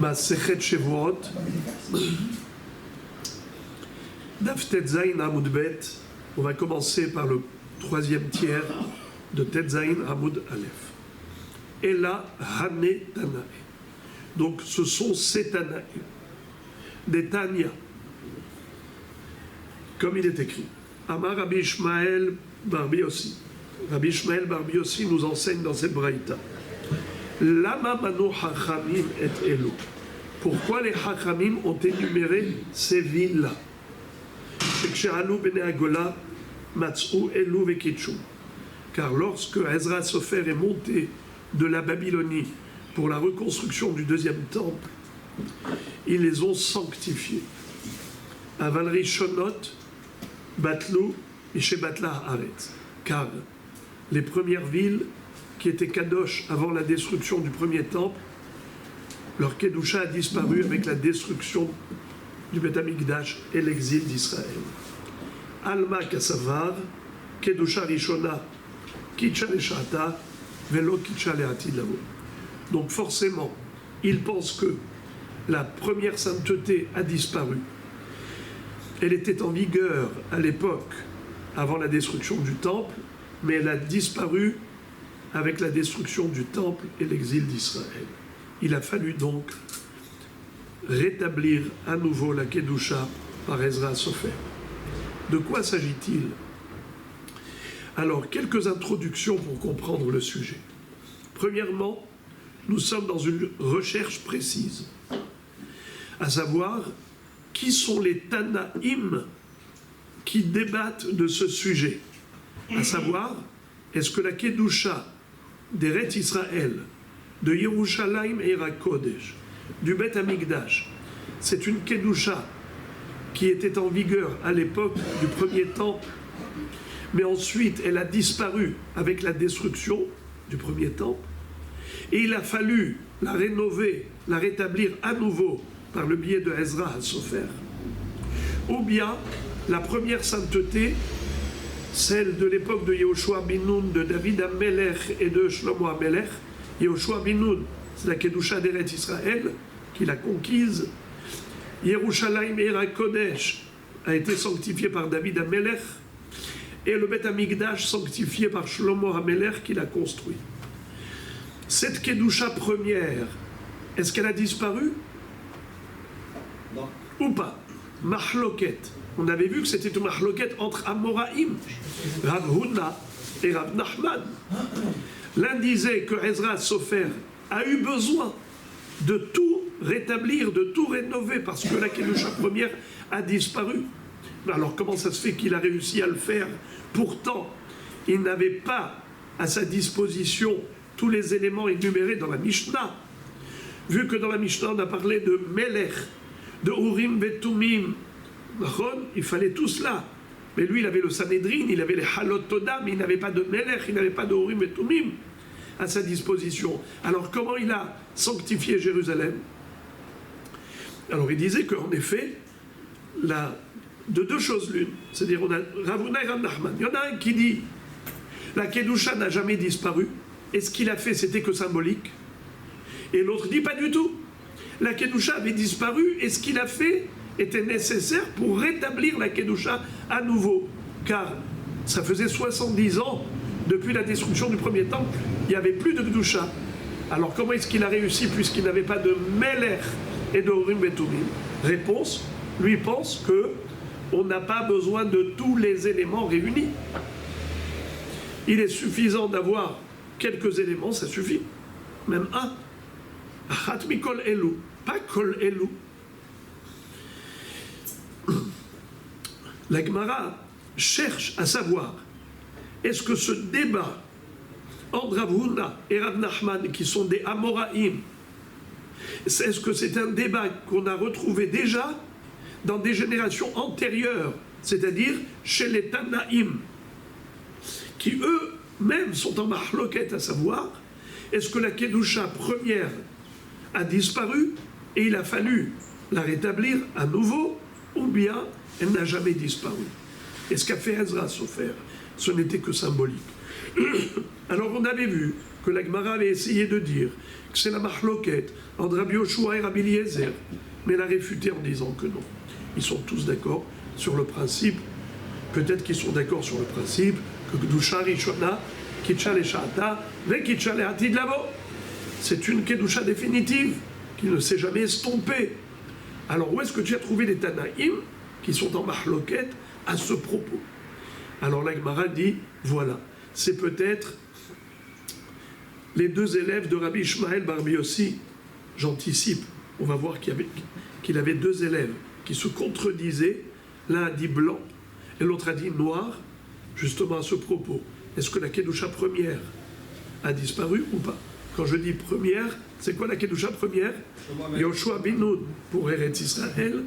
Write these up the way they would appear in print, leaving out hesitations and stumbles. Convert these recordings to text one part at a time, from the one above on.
Masechet Shevuot, Daf Tetzain Amud Bet. On va commencer par le troisième tiers de Tetzain Amud Aleph. Ela Hane Tanae. Donc ce sont ces Tanae. Des Tanya. Comme il est écrit. Amar Rabbi Ishmael Bar Yossi. Rabbi Ishmael Bar Yossi nous enseigne dans cette braïta. Lama manu hachamim et elu. Pourquoi les hachamim ont énuméré ces villes-là? Car lorsque Ezra Sofer est monté de la Babylonie pour la reconstruction du deuxième temple, ils les ont sanctifiés. Aval Rishonot Batlu Mishe Batla Haaretz. Car les premières villes qui étaient Kadosh avant la destruction du premier temple, leur Kedusha a disparu avec la destruction du Beth Amikdash et l'exil d'Israël. Alma Kasavar, Kedusha Rishona, Kitcha Leshata, Velo Kitcha Leatid Lavo. Donc forcément, ils pensent que la première sainteté a disparu. Elle était en vigueur à l'époque, avant la destruction du temple, mais elle a disparu avec la destruction du temple et l'exil d'Israël. Il a fallu donc rétablir à nouveau la Kedusha par Ezra Sofer. De quoi s'agit-il? Alors, quelques introductions pour comprendre le sujet. Premièrement, nous sommes dans une recherche précise, à savoir qui sont les Tanaïm qui débattent de ce sujet, à savoir, est-ce que la Kedusha d'Eretz Israël, de Yerushalayim et Kodesh, du Beth Amikdash, c'est une Kedusha qui était en vigueur à l'époque du premier temple, mais ensuite elle a disparu avec la destruction du premier temple, et il a fallu la rénover, la rétablir à nouveau par le biais de Ezra HaSofer, ou bien la première sainteté, celle de l'époque de Yehoshua bin Nun, de David HaMelech et de Shlomo HaMelech. Yehoshua bin Nun, c'est la Kedusha d'Eretz Israël qu'il a conquise. Yerushalayim Eira Kodesh a été sanctifié par David HaMelech, et le Beth Amikdash sanctifié par Shlomo HaMelech qu'il a construit. Cette Kedusha première, est-ce qu'elle a disparu? Non. Ou pas? Mahloket. On avait vu que c'était une mahloket entre Amoraïm, Rav Huna et Rav Nachman. L'un disait que Ezra Sofer a eu besoin de tout rétablir, de tout rénover, parce que la Kedusha première a disparu. Alors comment ça se fait qu'il a réussi à le faire? Pourtant, il n'avait pas à sa disposition tous les éléments énumérés dans la Mishnah. Vu que dans la Mishnah, on a parlé de Melech, de Urim Vetumim, il fallait tout cela. Mais lui, il avait le Sanhedrin, il avait les Halot Toda, mais il n'avait pas de Melech, il n'avait pas de Urim et Tumim à sa disposition. Alors, comment il a sanctifié Jérusalem? Alors, il disait qu'en effet, de deux choses l'une, c'est-à-dire, on a Rav Huna et Rav Nachman. Il y en a un qui dit la Kedusha n'a jamais disparu, et ce qu'il a fait, c'était que symbolique. Et l'autre dit pas du tout. La Kedusha avait disparu, et ce qu'il a fait était nécessaire pour rétablir la Kedusha à nouveau. Car ça faisait 70 ans depuis la destruction du premier temple, il n'y avait plus de Kedusha. Alors comment est-ce qu'il a réussi puisqu'il n'avait pas de Melech et de Urim et Tumim? Réponse, lui pense que on n'a pas besoin de tous les éléments réunis. Il est suffisant d'avoir quelques éléments, ça suffit. Même un. Achat mikol elu, pas kol elu. La Gemara cherche à savoir, est-ce que ce débat entre Rav Huna et Rav Nachman, qui sont des Amoraïm, est-ce que c'est un débat qu'on a retrouvé déjà dans des générations antérieures, c'est-à-dire chez les Tanaïm, qui eux-mêmes sont en mahloket, à savoir, est-ce que la Kedusha première a disparu et il a fallu la rétablir à nouveau, ou bien elle n'a jamais disparu? Et ce qu'a fait Ezra Sofer, ce n'était que symbolique. Alors on avait vu que la Gemara avait essayé de dire que c'est la mahloket entre Rabbi Yoshua et Rabbi Eliezer, mais l'a réfuté en disant que non. Ils sont tous d'accord sur le principe, peut-être qu'ils sont d'accord sur le principe que Kedusha Rishona, Kitcha Leshata, Ve Kitcha Lehatid Lavo, c'est une Kedusha définitive qui ne s'est jamais estompée. Alors où est-ce que tu as trouvé les Tanaïm qui sont en mahloket à ce propos? Alors la Gemara dit, voilà, c'est peut-être les deux élèves de Rabbi Ishmael Bar Yossi, j'anticipe, on va voir qu'il avait deux élèves qui se contredisaient, l'un a dit blanc et l'autre a dit noir, justement à ce propos. Est-ce que la Kedusha première a disparu ou pas? Quand je dis première, c'est quoi la Kedusha première? Yoshua bin Nun pour Eretz Israël,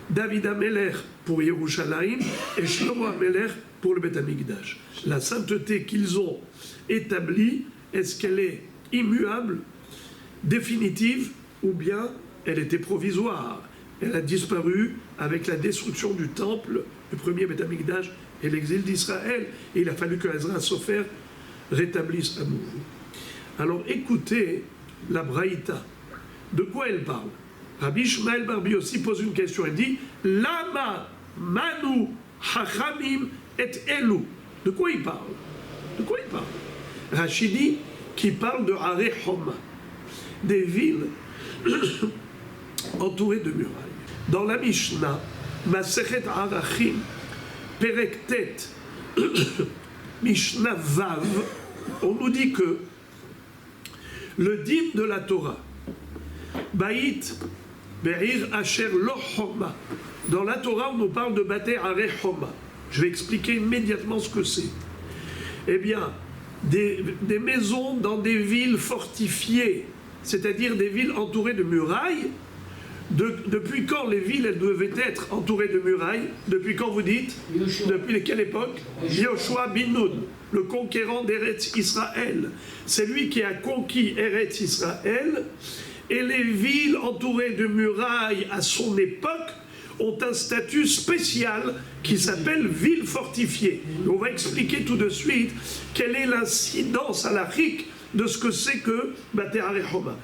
David HaMelech pour Yerushalayim et Shlomo HaMelech pour le Beth Amikdash. La sainteté qu'ils ont établie, est-ce qu'elle est immuable, définitive, ou bien elle était provisoire? Elle a disparu avec la destruction du temple, du premier Beth Amikdash et l'exil d'Israël. Et il a fallu que Ezra Sofer rétablisse à nouveau. Alors écoutez la Braïta. De quoi elle parle? Rabbi Ishmael Bar Yossi pose une question. Elle dit Lama Manu Hachamim et Elu. De quoi il parle? De quoi il parle? Rachidi qui parle de Harei Homa, des villes entourées de murailles. Dans la Mishnah, Masechet Arachim, Perek Tet, Mishnah Vav, on nous dit que le dîme de la Torah, Baït Be'ir Asher Lo Homa, dans la Torah on nous parle de Bater Harei Homa. Je vais expliquer immédiatement ce que c'est. Eh bien, des maisons dans des villes fortifiées, c'est-à-dire des villes entourées de murailles. Depuis quand les villes elles devaient être entourées de murailles? Depuis quand vous dites? Depuis quelle époque? Yoshua bin Nun, le conquérant d'Eretz Israël. C'est lui qui a conquis Eretz Israël, et les villes entourées de murailles à son époque ont un statut spécial qui s'appelle ville fortifiée. On va expliquer tout de suite quelle est l'incidence halachique de ce que c'est que Bater Harei Homa.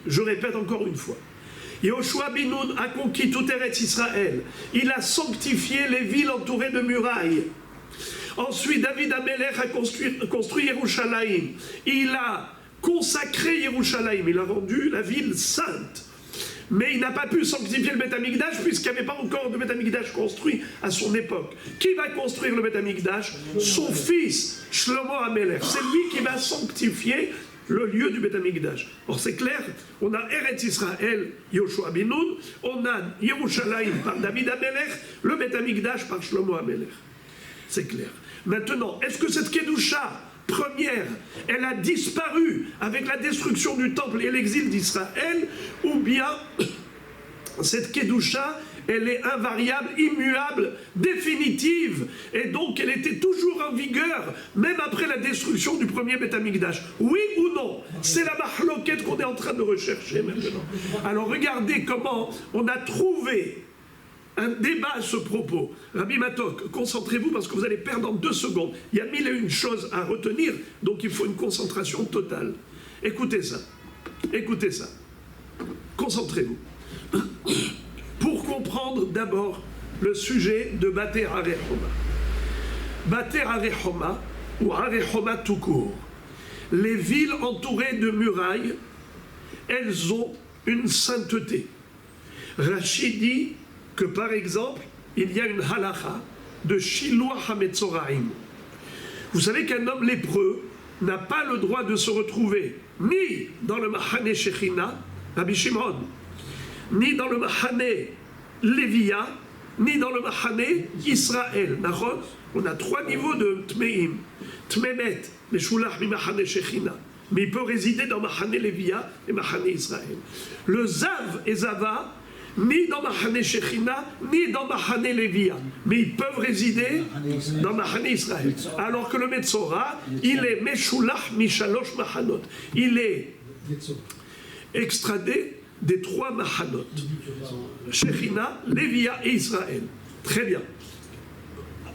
Je répète encore une fois. Yoshua bin Nun a conquis tout Eretz Israël. Il a sanctifié les villes entourées de murailles. Ensuite, David HaMelech a construit Yerushalayim. Il a consacré Yerushalayim. Il a rendu la ville sainte. Mais il n'a pas pu sanctifier le Beth Amikdash puisqu'il n'y avait pas encore de Beth Amikdash construit à son époque. Qui va construire le Beth Amikdash? Son fils, Shlomo HaMelech. C'est lui qui va sanctifier le lieu du Beth Amikdash. Or c'est clair, on a Eretz Israël, Yoshua bin Nun, on a Yerushalayim par David HaMelech, le Beth Amikdash par Shlomo HaMelech. C'est clair. Maintenant, est-ce que cette Kedusha première, elle a disparu avec la destruction du temple et l'exil d'Israël, ou bien cette Kedusha, elle est invariable, immuable, définitive, et donc elle était toujours en vigueur, même après la destruction du premier Beth Amikdash. Oui ou non? C'est la mahloket qu'on est en train de rechercher maintenant. Alors regardez comment on a trouvé un débat à ce propos. Rabbi Matok, concentrez-vous parce que vous allez perdre en 2 secondes. Il y a 1001 choses à retenir, donc il faut une concentration totale. Écoutez ça. Écoutez ça. Concentrez-vous. Pour comprendre d'abord le sujet de Bater Harei Homa. Bater Harei Homa, ou Harei Homa tout court. Les villes entourées de murailles, elles ont une sainteté. Rachid dit que par exemple, il y a une halacha de Shiloh HaMetzoraim. Vous savez qu'un homme lépreux n'a pas le droit de se retrouver ni dans le Mahane Shechina, Rabbi Shimon, ni dans le Mahane Lévia, ni dans le Mahane Israël. On a 3 niveaux de Tmeim. Tmemet, Meshulach mi Mahane Shechina. Mais il peut résider dans Mahane Lévia et Mahane Israël. Le Zav et Zava, ni dans Mahane Shechina, ni dans Mahane Lévia. Mais ils peuvent résider dans Mahane Israël. Alors que le Metzora, il est Meshulach Mishalosh Mahanot. Il est extradé des 3 Mahanot. Shechina, Lévia et Israël. Très bien.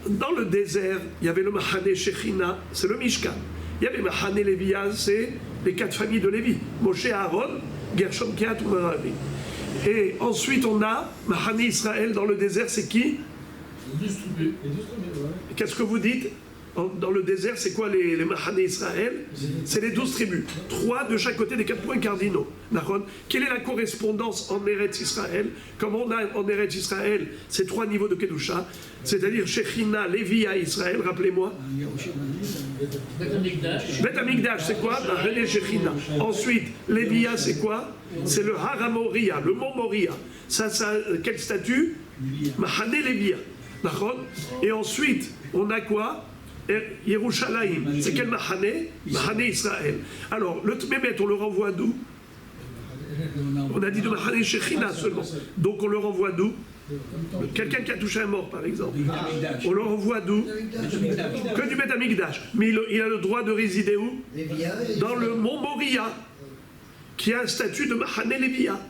Dans le désert, il y avait le Mahane Shechina, c'est le Mishkan. Il y avait Mahane Lévia, c'est les 4 familles de Lévi. Moshe, Aaron, Gershom, Kehat ou Merari. Et ensuite, on a Mahane Israël dans le désert, c'est qui? Les 12 tribus. Qu'est-ce que vous dites? Dans le désert, c'est quoi les Mahane Israël? C'est les 12 tribus. 3 de chaque côté des 4 points cardinaux. D'accord? Quelle est la correspondance en Eretz Israël? Comme on a en Eretz Israël ces 3 niveaux de Kedusha, c'est-à-dire Shechina, Lévi à Israël, rappelez-moi. Bet Amikdash, c'est quoi? Mahane Shechina. Ensuite, Lévia, c'est quoi? C'est le Har Moria, le mont Moria. Ça, quel statut? Mahane Lévia. D'accord? Et ensuite, on a quoi? Yerushalayim. C'est quel Mahane? Mahane Israël. Alors, le Tmémet, on le renvoie d'où? On a dit de Mahane Shechina seulement. Donc, on le renvoie d'où? Quelqu'un qui a touché un mort, par exemple. On le renvoie d'où? Que du Bet Amikdash. Mais il a le droit de résider où? Dans le mont Moria, qui a un statut de Mahane Lévia.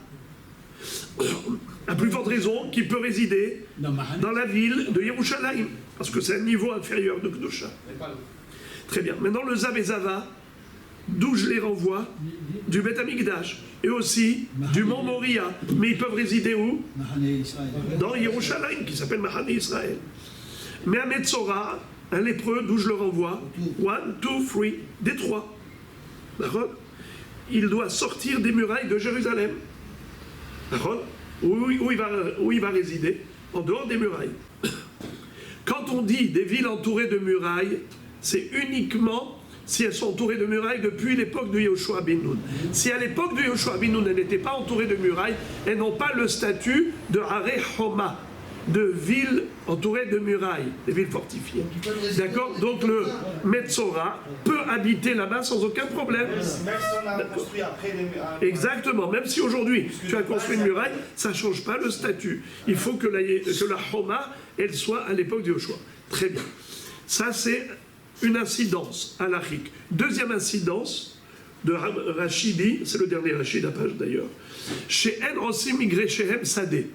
À plus forte raison qu'il peut résider dans la ville de Yerushalayim, parce que c'est un niveau inférieur de Kedusha. Très bien. Maintenant, le Zav et Zava, d'où je les renvoie? Du Bet Amikdash, et aussi du mont Moria. Mais ils peuvent résider où? Dans Yerushalayim, qui s'appelle Mahane Israël. Mais à Metzora, un lépreux, d'où je le renvoie? 1, 2, 3, des 3. D'accord? Il doit sortir des murailles de Jérusalem. D'accord? Où il va résider? En dehors des murailles. Quand on dit des villes entourées de murailles, c'est uniquement si elles sont entourées de murailles depuis l'époque de Yoshua ben Nun. Si à l'époque de Yoshua ben Nun, elles n'étaient pas entourées de murailles, elles n'ont pas le statut de Harei Homa, de villes entourées de murailles, des villes fortifiées. D'accord? Donc le Metzora peut habiter là-bas sans aucun problème. Même si on a construit après les murailles. Exactement. Même si aujourd'hui tu as construit une muraille, ça ne change pas le statut. Il faut que la Homa, elle soit à l'époque de Yoshua. Très bien. Ça, c'est une incidence halachique. Deuxième incidence de Rachidi, c'est le dernier Rachid à page d'ailleurs. Chez En Rosim Migreshehem Sadeh.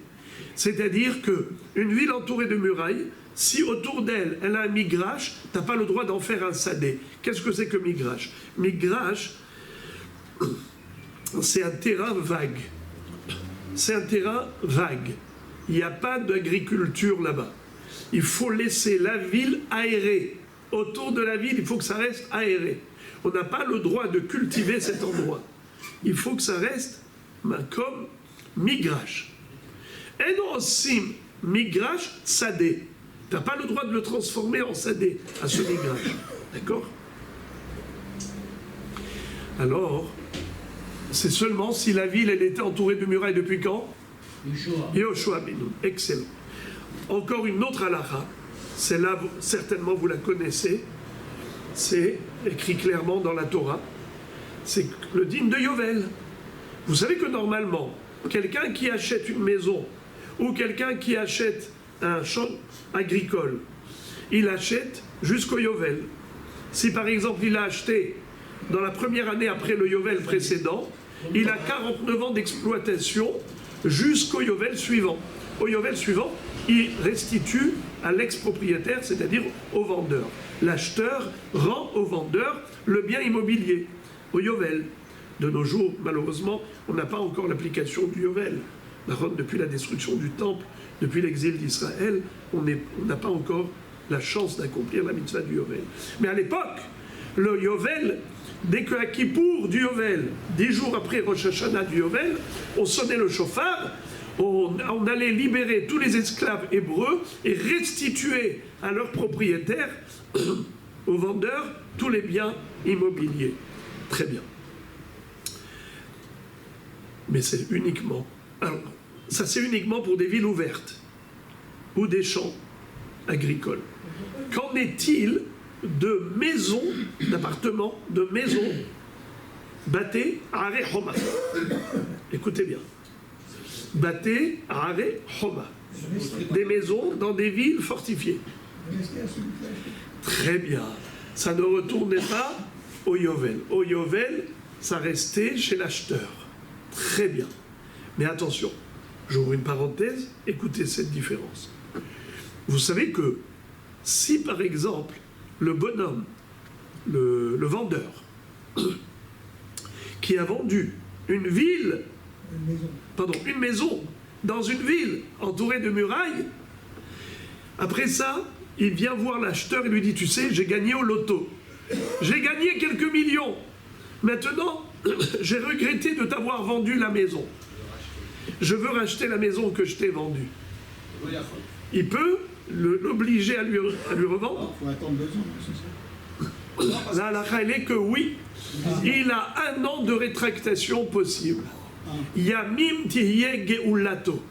C'est-à-dire qu'une ville entourée de murailles, si autour d'elle, elle a un migrash, tu n'as pas le droit d'en faire un sadé. Qu'est-ce que c'est que migrash? Migrash, c'est un terrain vague. C'est un terrain vague. Il n'y a pas d'agriculture là-bas. Il faut laisser la ville aérée. Autour de la ville, il faut que ça reste aéré. On n'a pas le droit de cultiver cet endroit. Il faut que ça reste comme migrash. En osim migrash sadé. Tu n'as pas le droit de le transformer en sadé à ce migrash. D'accord? Alors, c'est seulement si la ville elle était entourée de murailles depuis quand? Yoshua ben Nun. Excellent. Encore une autre halakha. Celle-là, certainement vous la connaissez. C'est écrit clairement dans la Torah. C'est le dîme de Yovel. Vous savez que normalement, quelqu'un qui achète une maison ou quelqu'un qui achète un champ agricole, il achète jusqu'au Yovel. Si par exemple il a acheté dans la première année après le Yovel précédent, il a 49 ans d'exploitation jusqu'au Yovel suivant. Au Yovel suivant, il restitue à l'ex-propriétaire, c'est-à-dire au vendeur. L'acheteur rend au vendeur le bien immobilier, au Yovel. De nos jours, malheureusement, on n'a pas encore l'application du Yovel. Depuis la destruction du temple, depuis l'exil d'Israël, on n'a pas encore la chance d'accomplir la mitzvah du Yovel. Mais à l'époque, le Yovel, dès que à Kippour du Yovel, 10 jours après Rosh Hashanah du Yovel, on sonnait le chauffard, on allait libérer tous les esclaves hébreux et restituer à leurs propriétaires, aux vendeurs, tous les biens immobiliers. Très bien. Mais c'est uniquement... Alors, ça c'est uniquement pour des villes ouvertes ou des champs agricoles. Qu'en est-il de maisons, d'appartements, de maisons bâtées à Harei Homa? Écoutez bien. Bâtées à Harei Homa. Des maisons dans des villes fortifiées. Très bien. Ça ne retournait pas au Yovel. Au Yovel, ça restait chez l'acheteur. Très bien. Mais attention, j'ouvre une parenthèse, écoutez cette différence. Vous savez que si par exemple le bonhomme le vendeur qui a vendu une maison dans une ville entourée de murailles, après ça, il vient voir l'acheteur et lui dit, tu sais, j'ai gagné au loto. J'ai gagné quelques millions. Maintenant, j'ai regretté de t'avoir vendu la maison. Je veux racheter la maison que je t'ai vendue. Il peut l'obliger à lui revendre. Il faut attendre 2 ans, c'est ça? La halakha, elle est que oui, il a 1 an de rétractation possible. Yamim tihye geulato.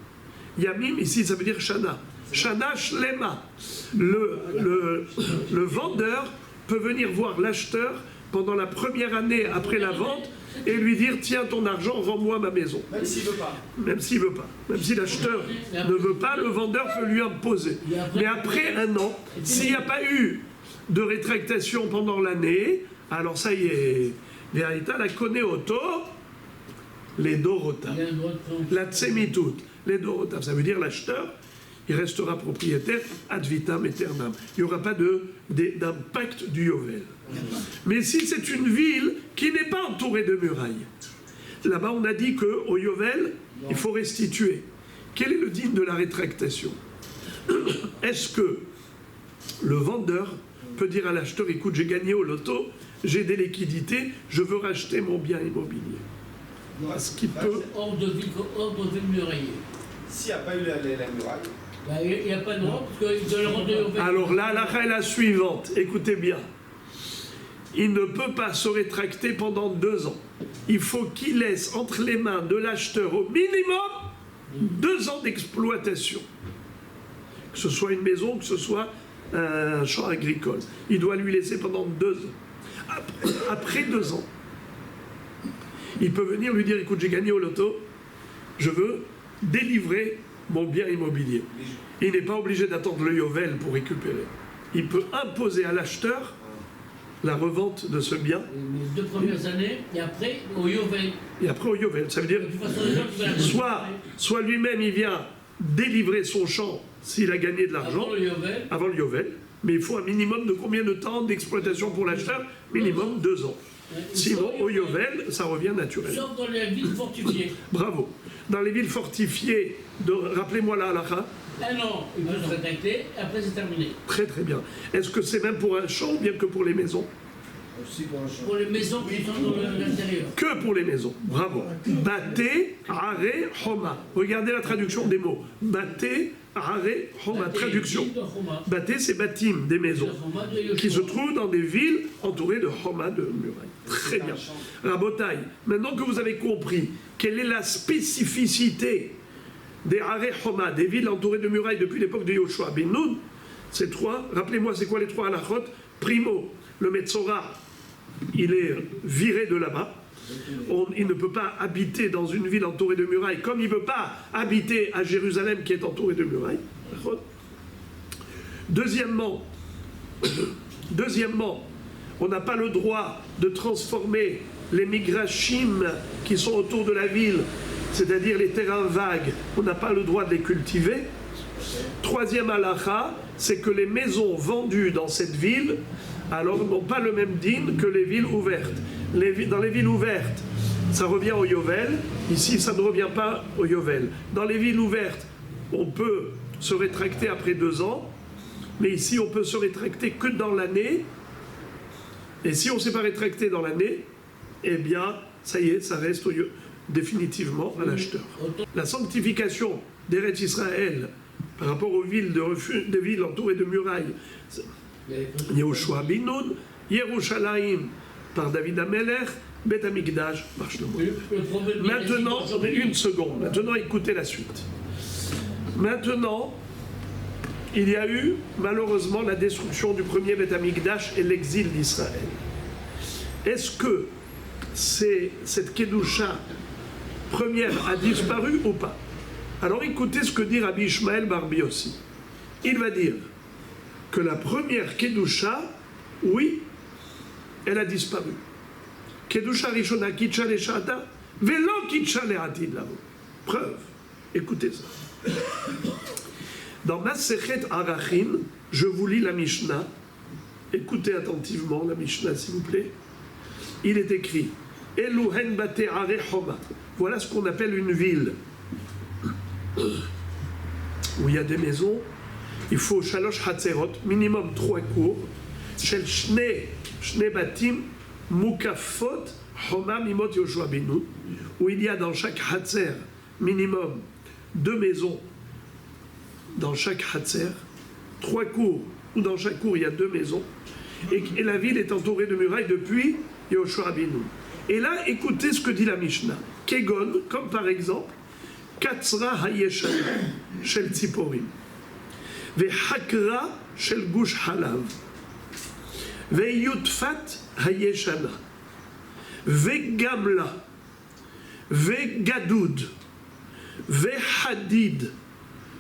Yamim, ici, ça veut dire shana. Shana shlema. Le vendeur peut venir voir l'acheteur pendant la première année après la vente et lui dire, tiens ton argent, rends-moi ma maison. Même s'il veut pas. Même s'il veut pas. Même si l'acheteur ne veut pas, le vendeur peut lui imposer. Mais après 1 an, s'il n'y a pas eu de rétractation pendant l'année, alors ça y est, Verita la connaît auto, les dorotav. La tsemitut, les dorotav. Ça veut dire l'acheteur, il restera propriétaire ad vitam aeternam. Il n'y aura pas d'impact du Yovel. Mais si c'est une ville qui n'est pas entourée de murailles, là-bas on a dit qu'au Yovel, il faut restituer. Quel est le digne de la rétractation? Est-ce que le vendeur peut dire à l'acheteur, écoute, j'ai gagné au loto, j'ai des liquidités, je veux racheter mon bien immobilier? Est-ce qu'il peut... Hors de ville muraillée. S'il n'y a pas eu la muraille. Il n'y a pas de droit, parce qu'ils doivent le rendre au fait. Alors là, la est la suivante, écoutez bien. Il ne peut pas se rétracter pendant 2 ans. Il faut qu'il laisse entre les mains de l'acheteur au minimum 2 ans d'exploitation. Que ce soit une maison, que ce soit un champ agricole. Il doit lui laisser pendant 2 ans. Après 2 ans, il peut venir lui dire, écoute, j'ai gagné au loto, je veux délivrer mon bien immobilier. Il n'est pas obligé d'attendre le Yovel pour récupérer. Il peut imposer à l'acheteur la revente de ce bien. Les 2 premières années, et après au Yovel. Et après au Yovel. Ça veut dire, soit lui-même il vient délivrer son champ s'il a gagné de l'argent avant le Yovel, mais il faut un minimum de combien de temps d'exploitation pour l'acheteur? Minimum 2 ans. Sinon, au Yovel, ça revient naturellement. Sauf dans les villes fortifiées. Bravo. Dans les villes fortifiées, rappelez-moi la halakha. 1 an, il peut se rétracter, après c'est terminé. Très très bien. Est-ce que c'est même pour un champ ou bien que pour les maisons? Aussi pour un champ. Pour les maisons qui sont dans l'intérieur. Que pour les maisons. Bravo. Baté, are, homa. Regardez la traduction des mots. Baté, are, homa. Traduction. Baté, c'est batim, des maisons, qui se trouvent dans des villes entourées de homa, de murailles. Très bien. Rabotaï, maintenant que vous avez compris quelle est la spécificité des are, homa, des villes entourées de murailles depuis l'époque de Yoshua ben Nun, ces 3, rappelez-moi, c'est quoi les 3 halachot? Primo, le Metzora, il est viré de là-bas. Il ne peut pas habiter dans une ville entourée de murailles, comme il ne peut pas habiter à Jérusalem qui est entourée de murailles. Deuxièmement, on n'a pas le droit de transformer les migrashim qui sont autour de la ville, c'est-à-dire les terrains vagues, on n'a pas le droit de les cultiver. Troisième halakha, c'est que les maisons vendues dans cette ville, alors n'ont pas le même din que les villes ouvertes. Dans les villes ouvertes, ça revient au Yovel. Ici, ça ne revient pas au Yovel. Dans les villes ouvertes, on peut se rétracter après 2 ans, mais ici, on peut se rétracter que dans l'année. Et si on ne s'est pas rétracté dans l'année, eh bien, ça y est, ça reste définitivement à l'acheteur. La sanctification d'Eretz Israël par rapport aux villes des villes entourées de murailles, Yehoshua ben Nun, Yerushalayim par David Amelech, Beth Amikdash par Shlomo. Maintenant, une seconde. Maintenant, écoutez la suite. Maintenant, il y a eu malheureusement la destruction du premier Beth Amikdash et l'exil d'Israël. Est-ce que cette Kedusha première a disparu ou pas? Alors écoutez ce que dit Rabbi Ishmael bar Biossi. Il va dire que la première Kedusha, oui, elle a disparu. Kedusha Rishona Kitcha Leshata, Velo Kitcha Lehatid Lavo. Preuve. Écoutez ça. Dans Masechet Arachin, je vous lis la Mishnah. écoutez attentivement la Mishnah s'il vous plaît, il est écrit Eluhen bate are Homa. Voilà ce qu'on appelle une ville où il y a des maisons, il faut shalosh hatzerot, minimum 3 cours, shel shne batim mukafot Homa mimot Yoshua Benu, où il y a dans chaque hatzer minimum 2 maisons, dans chaque hatzer, 3 cours, où dans chaque cours il y a 2 maisons, et la ville est entourée de murailles depuis Yoshua Benu. Et là, écoutez ce que dit la Mishnah. Kegon, comme par exemple, Katzra hayeshana shel tziporim, vehakra shel gush halav, veyutfat hayeshana, vegamla, vegadoud, vehadid,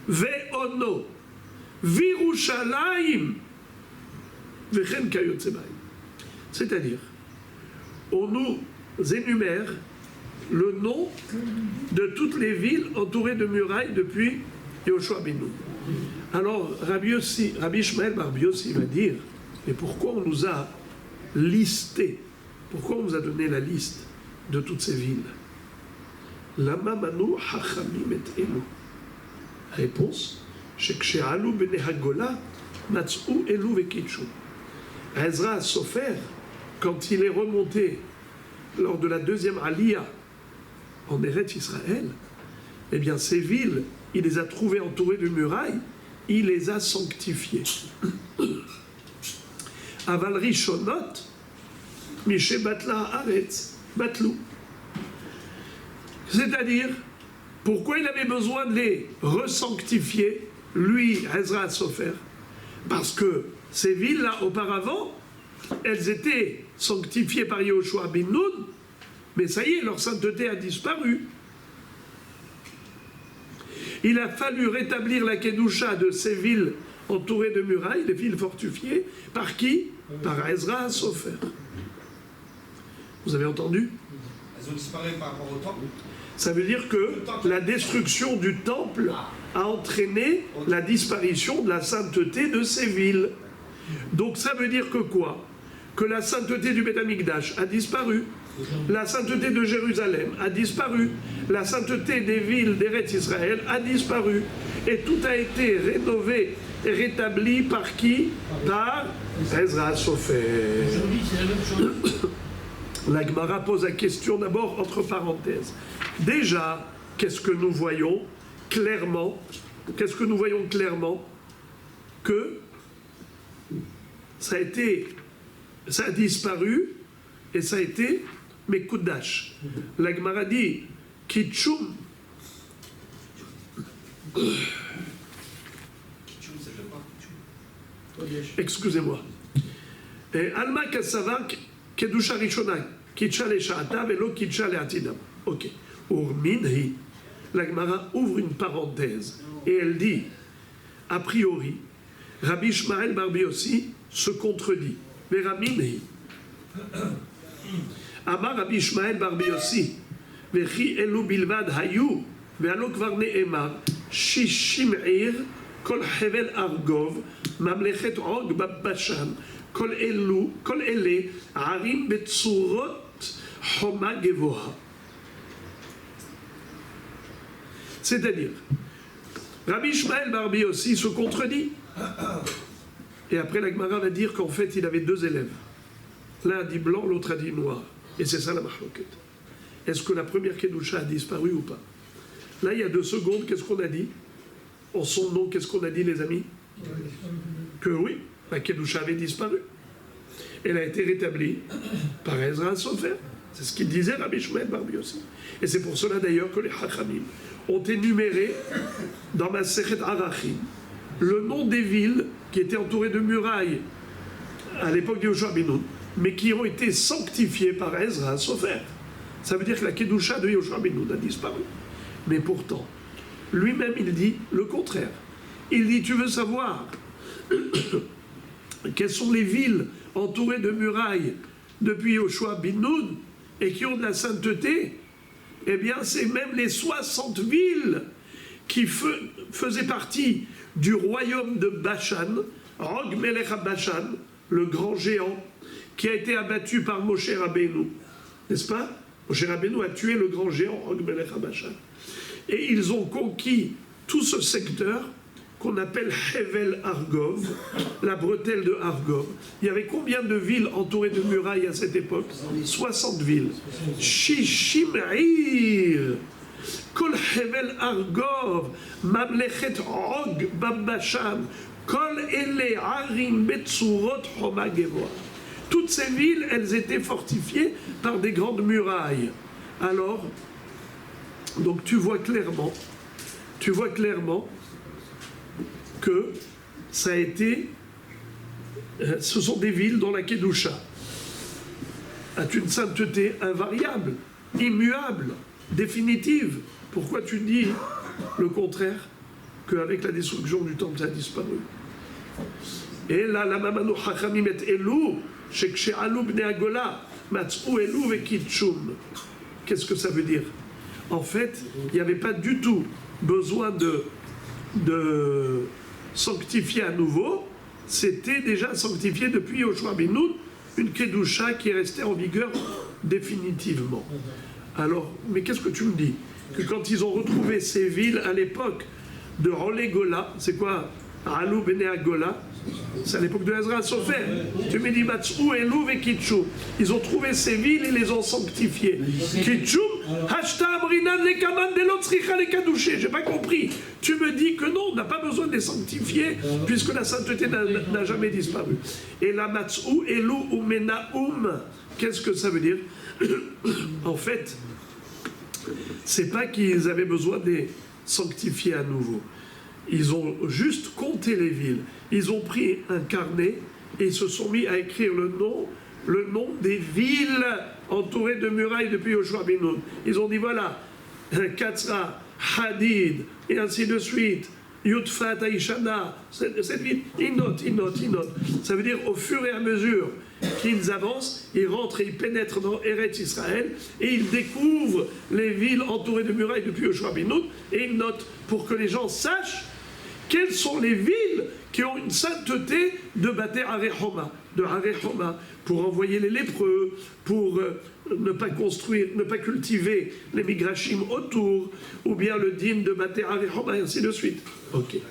veono, virushalayim, vechen kayotze bayim. C'est-à-dire, on nous énumère le nom de toutes les villes entourées de murailles depuis Yoshua Benu. Alors, Rabbi Ishmael Bar Yossi va dire, mais pourquoi on nous a listé, pourquoi on nous a donné la liste de toutes ces villes? Lama manu hachamim et elu. Réponse, shekshe'alu bnei hagola matz'u elu vekitshu. Ezra Sofer, quand il est remonté lors de la deuxième Aliyah en Eretz Israël, eh bien ces villes, il les a trouvées entourées de murailles, il les a sanctifiées. Aval Rishonot, Mishe Batla Haaretz, Batlou. C'est-à-dire, pourquoi il avait besoin de les resanctifier, lui, Ezra Sofer? Parce que ces villes-là, auparavant, elles étaient sanctifiées par Yoshua ben Nun, mais ça y est, leur sainteté a disparu. Il a fallu rétablir la Kedusha de ces villes entourées de murailles, des villes fortifiées, par qui? Par Ezra Sofer. Vous avez entendu? Elles ont disparu par rapport au temple. Ça veut dire que la destruction du temple a entraîné la disparition de la sainteté de ces villes. Donc ça veut dire que quoi? Que la sainteté du Beth Amikdash a disparu, la sainteté de Jérusalem a disparu, la sainteté des villes d'Eretz Israël a disparu, et tout a été rénové et rétabli par qui? Par Ezra Sofer. Aujourd'hui, c'est la même chose. La Gemara pose la question d'abord entre parenthèses. Déjà, qu'est-ce que nous voyons clairement? Qu'est-ce que nous voyons clairement? Que ça a disparu et ça a été Mekudash. La Gemara dit Kitchum. Excusez-moi. Alma Kassavak Kedusha Rishona Kitcha le Sha'ata velo Kitcha le Atidam. Ok. Urminhi. La Gemara ouvre une parenthèse et elle dit a priori, Rabbi Ishmael Bar Yossi se contredit. Veraminhi. Amar Rabbi Ishmael Bar Yossi. Vechi elu bilvad hayu. Ve'alo kvar ne'emar. Shishim ir. Kol hevel argov. Mamlechet og babashan. Kol ele. Arim betsurot. Homa gevoha. C'est-à-dire, Rabbi Ishmael Bar Yossi se contredit. Et après, la Gemara va dire qu'en fait, il avait 2 élèves. L'un a dit blanc, l'autre a dit noir. Et c'est ça la machloket. Est-ce que la première Kedusha a disparu ou pas? Là, il y a 2 secondes, qu'est-ce qu'on a dit? En son nom, qu'est-ce qu'on a dit, les amis? Que oui, la Kedusha avait disparu. Elle a été rétablie par Ezra Sofer. C'est ce qu'il disait Rabbi Ishmael Bar Yossi. Et c'est pour cela d'ailleurs que les Hachamim ont énuméré dans ma Masechet Arachim le nom des villes qui étaient entourées de murailles à l'époque de Yoshua ben Nun, mais qui ont été sanctifiées par Ezra Sofer. Ça veut dire que la Kedusha de Yoshua ben Nun a disparu. Mais pourtant, lui-même il dit le contraire. Il dit, tu veux savoir quelles sont les villes entourées de murailles depuis Yoshua ben Nun et qui ont de la sainteté? Eh bien, c'est même les 60 villes qui faisaient partie du royaume de Bashan, Og Melech Bashan, le grand géant, qui a été abattu par Moshe Rabbeinu, n'est-ce pas? Moshe Rabbeinu a tué le grand géant Og Melech HaBashan. Et ils ont conquis tout ce secteur qu'on appelle Hevel Argov, la bretelle de Argov. Il y avait combien de villes entourées de murailles à cette époque? 60 villes. Shishim Ir, Kol Hevel Argov, Mamlechet Og Babashan, Kol Ele Arim Betsurot Homa Gevoa. Toutes ces villes, elles étaient fortifiées par des grandes murailles. Alors, donc tu vois clairement que ça a été, ce sont des villes dont la Kedusha a une sainteté invariable, immuable, définitive. Pourquoi tu dis le contraire, qu'avec la destruction du temple ça a disparu? Et là, la mamanu chachamim et elou, shekshe'alu bnei agola, matz'u elou vekitchum. Qu'est-ce que ça veut dire? En fait, il n'y avait pas du tout besoin de sanctifier à nouveau, c'était déjà sanctifié depuis Yoshua ben Nun, une Kedusha qui est restée en vigueur définitivement. Alors, mais qu'est-ce que tu me dis? Que quand ils ont retrouvé ces villes à l'époque de Rolégola, c'est quoi? Alou Bene Agola, c'est à l'époque de Ezra Sofer. Tu me dis Matzou, Elou et Kitchou. Ils ont trouvé ces villes et les ont sanctifiées. Kitchou, Hashta Amrinan Lekaman Delotzricha Lekadouché. J'ai pas compris. Tu me dis que non, on n'a pas besoin de les sanctifier puisque la sainteté n'a jamais disparu. Et la Matzou, Elou ou Menaoum, qu'est-ce que ça veut dire? En fait, c'est pas qu'ils avaient besoin de les sanctifier à nouveau. Ils ont juste compté les villes. Ils ont pris un carnet et ils se sont mis à écrire le nom des villes entourées de murailles depuis Yoshua ben Nun. Ils ont dit voilà, Katzra, Hadid, et ainsi de suite, Yudfat, Aishana, cette ville, ils notent. Ça veut dire au fur et à mesure qu'ils avancent, ils rentrent et ils pénètrent dans Eretz Israël et ils découvrent les villes entourées de murailles depuis Yoshua ben Nun et ils notent pour que les gens sachent quelles sont les villes qui ont une sainteté de Baté Arehoma, pour envoyer les lépreux, pour ne pas construire, ne pas cultiver les migrachim autour, ou bien le dîme de Baté Arehoma, et ainsi de suite. Ok. Et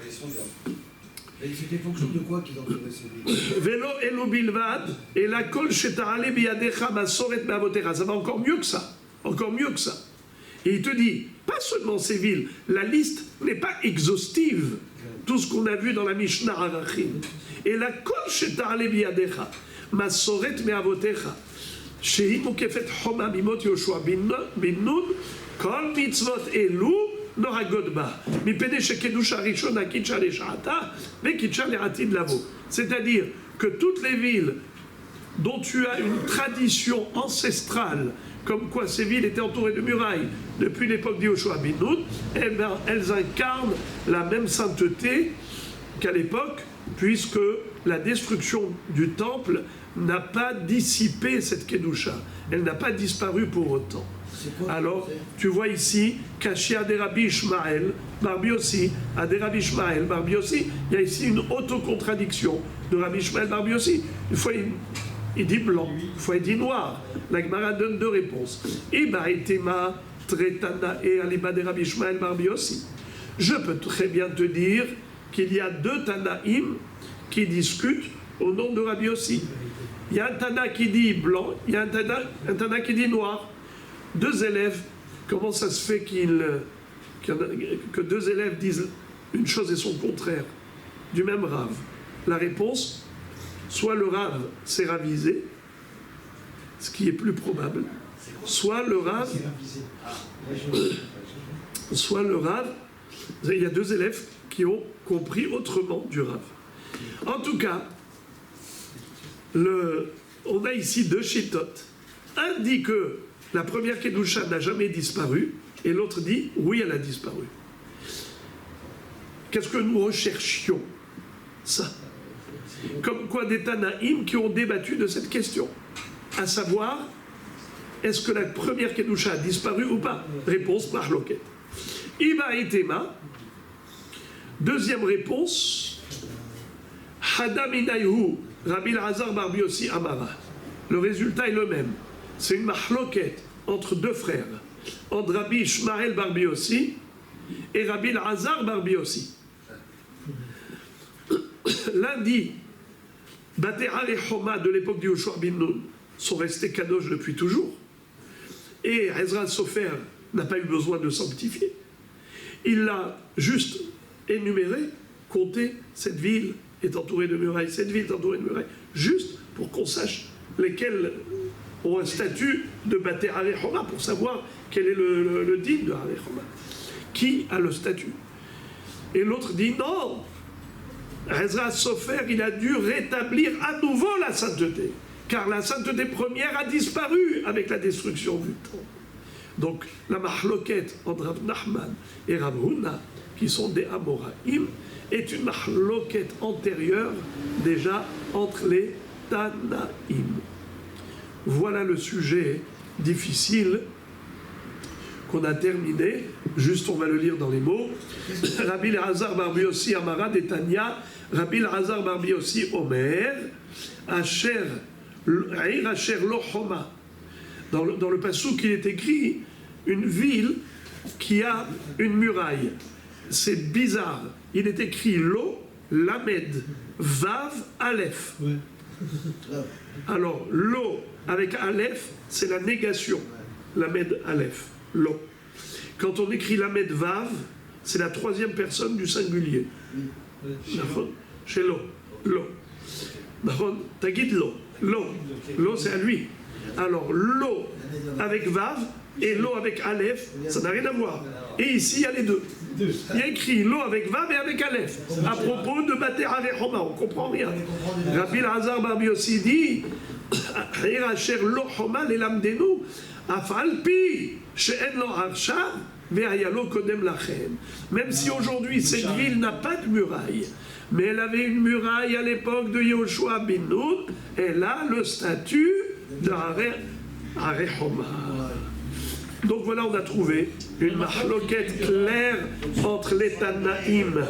c'était fonction de quoi qu'ils ont trouvé ces villes? Vélo elo bilvad, et la kol sheta'ale biyadecha masoret me'avotecha. Ça va encore mieux que ça. Et il te dit, pas seulement ces villes, la liste n'est pas exhaustive. Tout ce qu'on a vu dans la Mishnah Arachim. Et la kol sheta'ale biyadecha masoret me'avotecha. Shehi mukefet homa mimot Yoshua ben Nun, kol mitzvot elu, c'est-à-dire que toutes les villes dont tu as une tradition ancestrale, comme quoi ces villes étaient entourées de murailles depuis l'époque d'Yoshua ben Nun, eh bien, elles incarnent la même sainteté qu'à l'époque, puisque la destruction du temple n'a pas dissipé cette Kedusha. Elle n'a pas disparu pour autant. Alors, tu vois ici, Kashia de Rabbi Ishmael, Barbi aussi, à de Rabbi Ishmael, Barbi aussi, il y a ici une autocontradiction de Rabbi Ishmael, Barbi aussi. Une fois, il dit blanc, une fois, il dit noir. La Gemara donne deux réponses. Iba etema tretana et aliba de Rabbi Ishmael, Barbi aussi. Je peux très bien te dire qu'il y a deux Tanaïm qui discutent au nom de Rabbi aussi. Il y a un Tana qui dit blanc, il y a un Tana qui dit noir. Deux élèves, comment ça se fait que deux élèves disent une chose et son contraire du même rave? La réponse, soit le rave s'est ravisé, ce qui est plus probable, soit le rave, il y a deux élèves qui ont compris autrement du rave. En tout cas, on a ici deux chitotes. Un dit que la première Kedusha n'a jamais disparu, et l'autre dit, oui, elle a disparu. Qu'est-ce que nous recherchions? Ça. Comme quoi des Tanaïm qui ont débattu de cette question. À savoir, est-ce que la première Kedusha a disparu ou pas? Réponse, Mahloket. Iba etema. Deuxième réponse, Hadaminayu Rabbi Elazar bar Biossi Amara. Le résultat est le même. C'est une mahloket entre deux frères, entre Rabbi Ishmael bar Biossi et Rabbi Elazar bar Biossi. L'un dit, Batéa et Choma de l'époque du Yoshua bin Nun sont restés kadosh depuis toujours, et Ezra Sofer n'a pas eu besoin de sanctifier. Il l'a juste énuméré, compté, cette ville est entourée de murailles, cette ville est entourée de murailles, juste pour qu'on sache lesquels ont un statut de Baté Haré Choma, pour savoir quel est le digne de Haré Choma. Qui a le statut? Et l'autre dit non, Ezra Sofer, il a dû rétablir à nouveau la sainteté, car la sainteté première a disparu avec la destruction du temple. Donc la mahloket entre Rav Nachman et Rav Huna, qui sont des Amoraïm, est une mahloket antérieure déjà entre les Tanaïm. Voilà le sujet difficile qu'on a terminé. Juste, on va le lire dans les mots. Rabbi Elazar bar Biossi Amara Detania, Rabbi Elazar bar Biossi Omer, Asher Lo Choma. Dans le passouk, il est écrit une ville qui a une muraille. C'est bizarre. Il est écrit Lo, Lamed, Vav, Aleph. Ouais. Alors, Lo avec Aleph, c'est la négation. Lamed, Aleph. Lo. Quand on écrit Lamed, Vav, c'est la troisième personne du singulier. Chez Lo. Lo. Tagid Lo. Lo. Lo, c'est à lui. Alors, Lo avec Vav et Lo avec Aleph, ça n'a rien à voir. Et ici, il y a les deux. Il y a écrit Lo avec Vav et avec Aleph. À propos de Baté Haré Choma, on ne comprend rien. Rabbi Elazar bar Biossi dit Asher Lo Choma lelamdenu afal pi she'en lo harsha ve'ayalo kodem lachem. Même si aujourd'hui cette ville n'a pas de muraille, mais elle avait une muraille à l'époque de Yoshua bin Nun, elle a le statut de Haré Choma. Donc voilà, on a trouvé une mahloket claire entre les Tanaïm.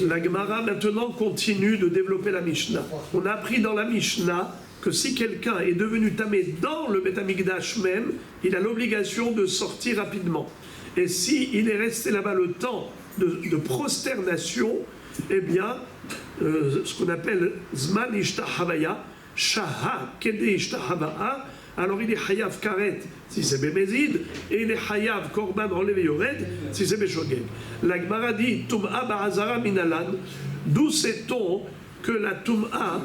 La Gemara maintenant continue de développer la Mishnah. On a appris dans la Mishnah que si quelqu'un est devenu tamé dans le Beth Amikdash même, il a l'obligation de sortir rapidement. Et s'il est resté là-bas le temps de prosternation, eh bien, ce qu'on appelle Zman Ishtahavaya, Shaha Kede Ishtahavaa, alors il est Hayav Karet si c'est Bémézid, et il est Hayav Korban Enlevé Yored si c'est Béshogeg. La Gemara dit Tum'a Ba'azara Minalan, d'où sait-on que la Tum'a,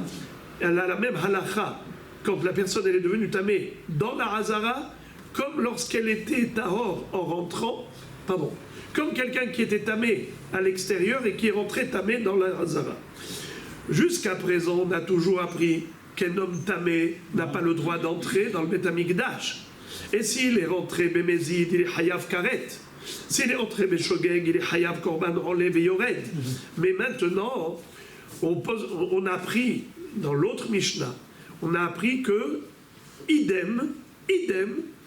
elle a la même halacha quand la personne elle est devenue tamée dans la Hazara, comme lorsqu'elle était tahor en rentrant, pardon, comme quelqu'un qui était tamé à l'extérieur et qui est rentré tamé dans la Hazara. Jusqu'à présent, on a toujours appris qu'un homme tamé n'a pas le droit d'entrer dans le Beth Amikdash. Et s'il est rentré Bémézid, il est Hayav Karet. S'il est rentré Béshogeg, il est Hayav Korban Enlev et Yored. Mais maintenant, on a appris, dans l'autre Mishnah, on a appris que, idem,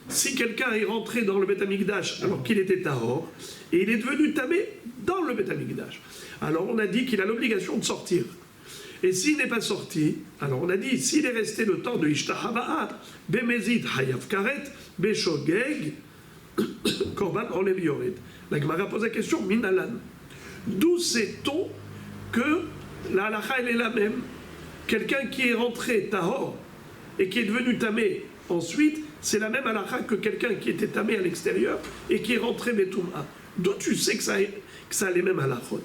si quelqu'un est rentré dans le Beth Amikdash alors qu'il était tahor, et il est devenu tamé dans le Beth Amikdash, alors on a dit qu'il a l'obligation de sortir. Et s'il n'est pas sorti, alors on a dit, s'il est resté le temps de Ishtahava'at, Bémézid, Hayav Karet, Béshogeg, Korban Enlev Yored. La Gemara pose la question, Minalan. D'où sait-on que la halakha elle est la même? Quelqu'un qui est rentré tahor et qui est devenu tamé ensuite, c'est la même halakha que quelqu'un qui était tamé à l'extérieur et qui est rentré Betouma. D'où tu sais que ça a les mêmes halakhot?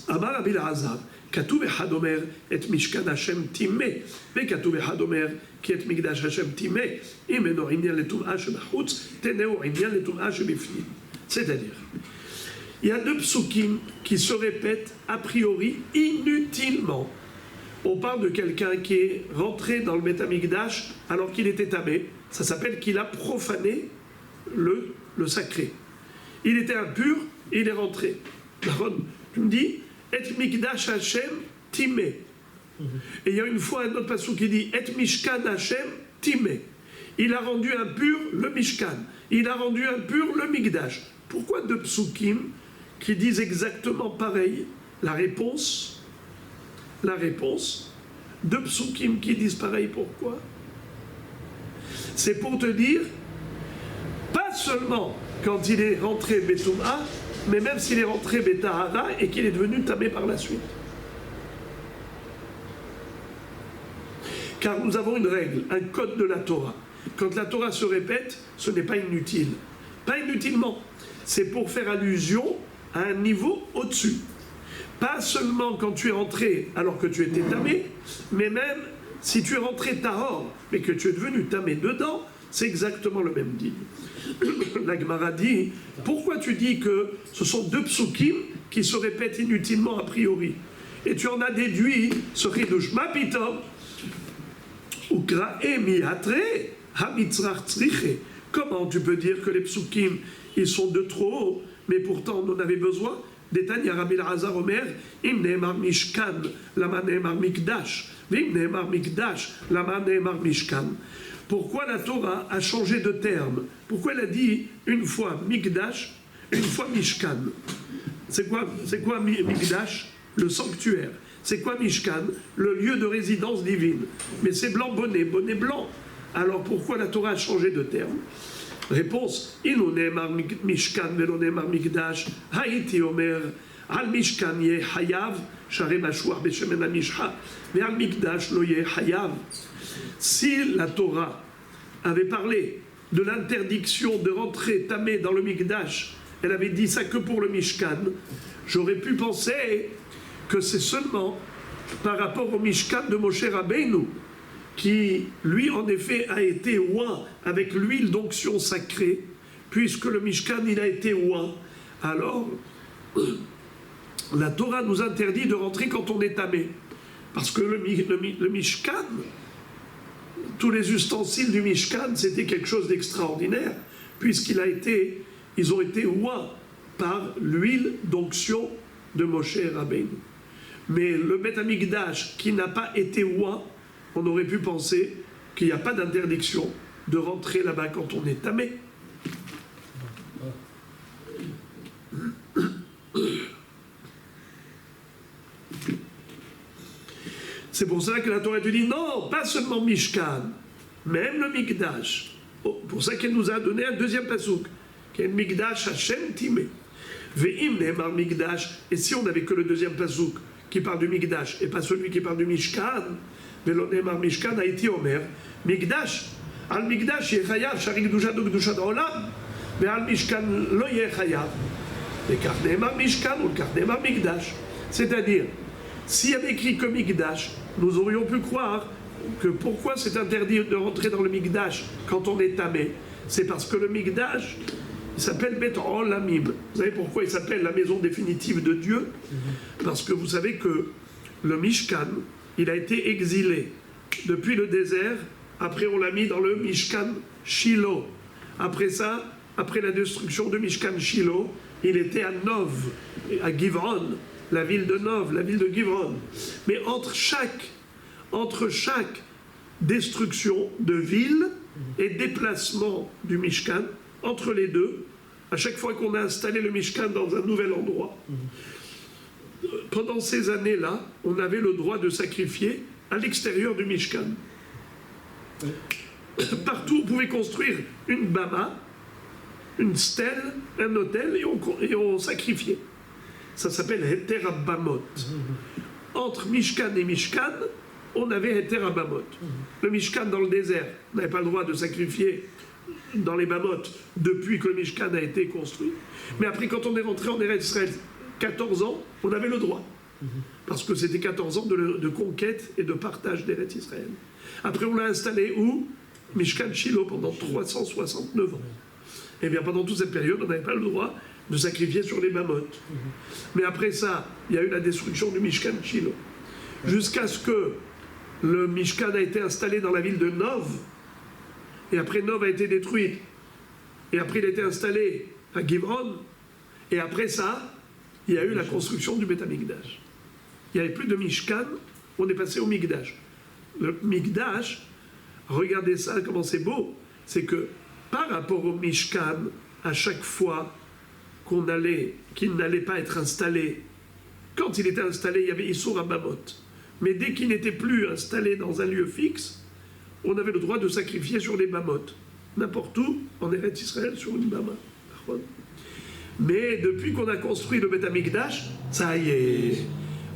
Amar Rabbi Elazar, כתוב אחד אומר את משכן השם טימא, וכתוב אחד אומר כי את מקדש השם טימא, אם אינו עניין לטומאה שבחוץ, תנאו עניין לטומאה שבפנים. C'est-à-dire, il y a deux psukim qui se répètent a priori inutilement. On parle de quelqu'un qui est rentré dans le Beth Amikdash alors qu'il était tamé. Ça s'appelle qu'il a profané le sacré. Il était impur, il est rentré. Tu me dis Et Mikdash Hashem Timé. Et il y a une fois un autre passage qui dit Et Mishkan Hashem Timé. Il a rendu impur le Mishkan. Il a rendu impur le Mikdash. Pourquoi deux psukim qui disent exactement pareil? La réponse la réponse, deux psukim qui disent pareil, pourquoi? C'est pour te dire, pas seulement quand il est rentré Betum'a, mais même s'il est rentré Betahara et qu'il est devenu tamé par la suite. Car nous avons une règle, un code de la Torah. Quand la Torah se répète, ce n'est pas inutile. Pas inutilement. C'est pour faire allusion à un niveau au-dessus. Pas seulement quand tu es rentré alors que tu étais tamé, mais même si tu es rentré tahor, mais que tu es devenu tamé dedans, c'est exactement le même dit. La Gemara dit, pourquoi tu dis que ce sont deux psukim qui se répètent inutilement a priori? Et tu en as déduit ce chidush. Ma pitom, ukrae miatre, hamitzrach tzriche. Comment tu peux dire que les psukim, ils sont de trop haut, mais pourtant on en avait besoin? Détania Rabbi Elazar Omer, im neemar mishkan, lama neemar mikdash, vim neemar mikdash, lama neemar mishkan. Pourquoi la Torah a changé de terme? Pourquoi elle a dit une fois mikdash, une fois mishkan? C'est quoi mikdash? Le sanctuaire. C'est quoi mishkan? Le lieu de résidence divine. Mais c'est blanc bonnet, bonnet blanc. Alors pourquoi la Torah a changé de terme? Réponse, Inu neemar mishkan velo neemar mikdash, haïti omer, al mishkan ye hayav, share mashuach beshemen amishcha, mais al mikdash lo ye hayav. Si la Torah avait parlé de l'interdiction de rentrer tamé dans le mikdash, elle avait dit ça que pour le mishkan, j'aurais pu penser que c'est seulement par rapport au mishkan de Moshe Rabbeinu, qui, lui, en effet, a été oint avec l'huile d'onction sacrée, puisque le Mishkan, il a été oint. Alors, la Torah nous interdit de rentrer quand on est tamé. Parce que le Mishkan, tous les ustensiles du Mishkan, c'était quelque chose d'extraordinaire, puisqu'ils ont été oints par l'huile d'onction de Moshe Rabbeinu. Mais le Beth Amikdash, qui n'a pas été oint, on aurait pu penser qu'il n'y a pas d'interdiction de rentrer là-bas quand on est tamé. C'est pour ça que la Torah te dit non, pas seulement Mishkan, même le Mikdash. Oh, pour ça qu'elle nous a donné un deuxième pasouk, qui est le Mikdash Hashem Timé. Ve'im ne'emar Mikdash. Et si on n'avait que le deuxième pasouk qui parle du Mikdash et pas celui qui parle du Mishkan, ולא נאמר משכן, הייתי אומר, מקדש, על מקדש יהיה חייב, שהרי קדושתו קדושת העולם, ועל משכן לא יהיה חייב. וכך נאמר משכן, וכך נאמר מקדש. C'est-à-dire, s'il y avait écrit que Mikdash, nous aurions pu croire que pourquoi c'est interdit de rentrer dans le Mikdash quand on est tamé? C'est parce que le Mikdash, il s'appelle Bet Olamim. Vous savez pourquoi il s'appelle la maison définitive de Dieu? Parce que vous savez que le Mishkan, il a été exilé depuis le désert. Après, on l'a mis dans le Mishkan Shiloh. Après ça, après la destruction de Mishkan Shiloh, il était à Nov, à Givron, la ville de Nov, la ville de Givron. Mais entre chaque destruction de ville et déplacement du Mishkan, entre les deux, à chaque fois qu'on a installé le Mishkan dans un nouvel endroit, pendant ces années-là, on avait le droit de sacrifier à l'extérieur du Mishkan. Partout, on pouvait construire une bama, une stèle, un autel, et on sacrifiait. Ça s'appelle Heter Abamot. Entre Mishkan et Mishkan, on avait Heter Abamot. Le Mishkan dans le désert, on n'avait pas le droit de sacrifier dans les Bamot depuis que le Mishkan a été construit. Mais après, quand on est rentré en Eretz Israël, 14 ans, on avait le droit. Parce que c'était 14 ans de conquête et de partage d'Eretz Israël. Après, on l'a installé où? Mishkan Shiloh pendant 369 ans. Et bien, pendant toute cette période, on n'avait pas le droit de sacrifier sur les mamottes. Mais après ça, il y a eu la destruction du Mishkan Shiloh. Jusqu'à ce que le Mishkan a été installé dans la ville de Nov. Et après, Nov a été détruite. Et après, il a été installé à Givron. Et après ça, il y a eu la construction du Beth Amikdash. Il n'y avait plus de Mishkan, on est passé au Mikdash. Le Mikdash, regardez ça, comment c'est beau. C'est que par rapport au Mishkan, à chaque fois qu'il n'allait pas être installé, quand il était installé, il y avait Issur Abamot. Mais dès qu'il n'était plus installé dans un lieu fixe, on avait le droit de sacrifier sur les bamotes. N'importe où, en Eretz Israël, sur une bama. Mais depuis qu'on a construit le Beth Amikdash, ça y est,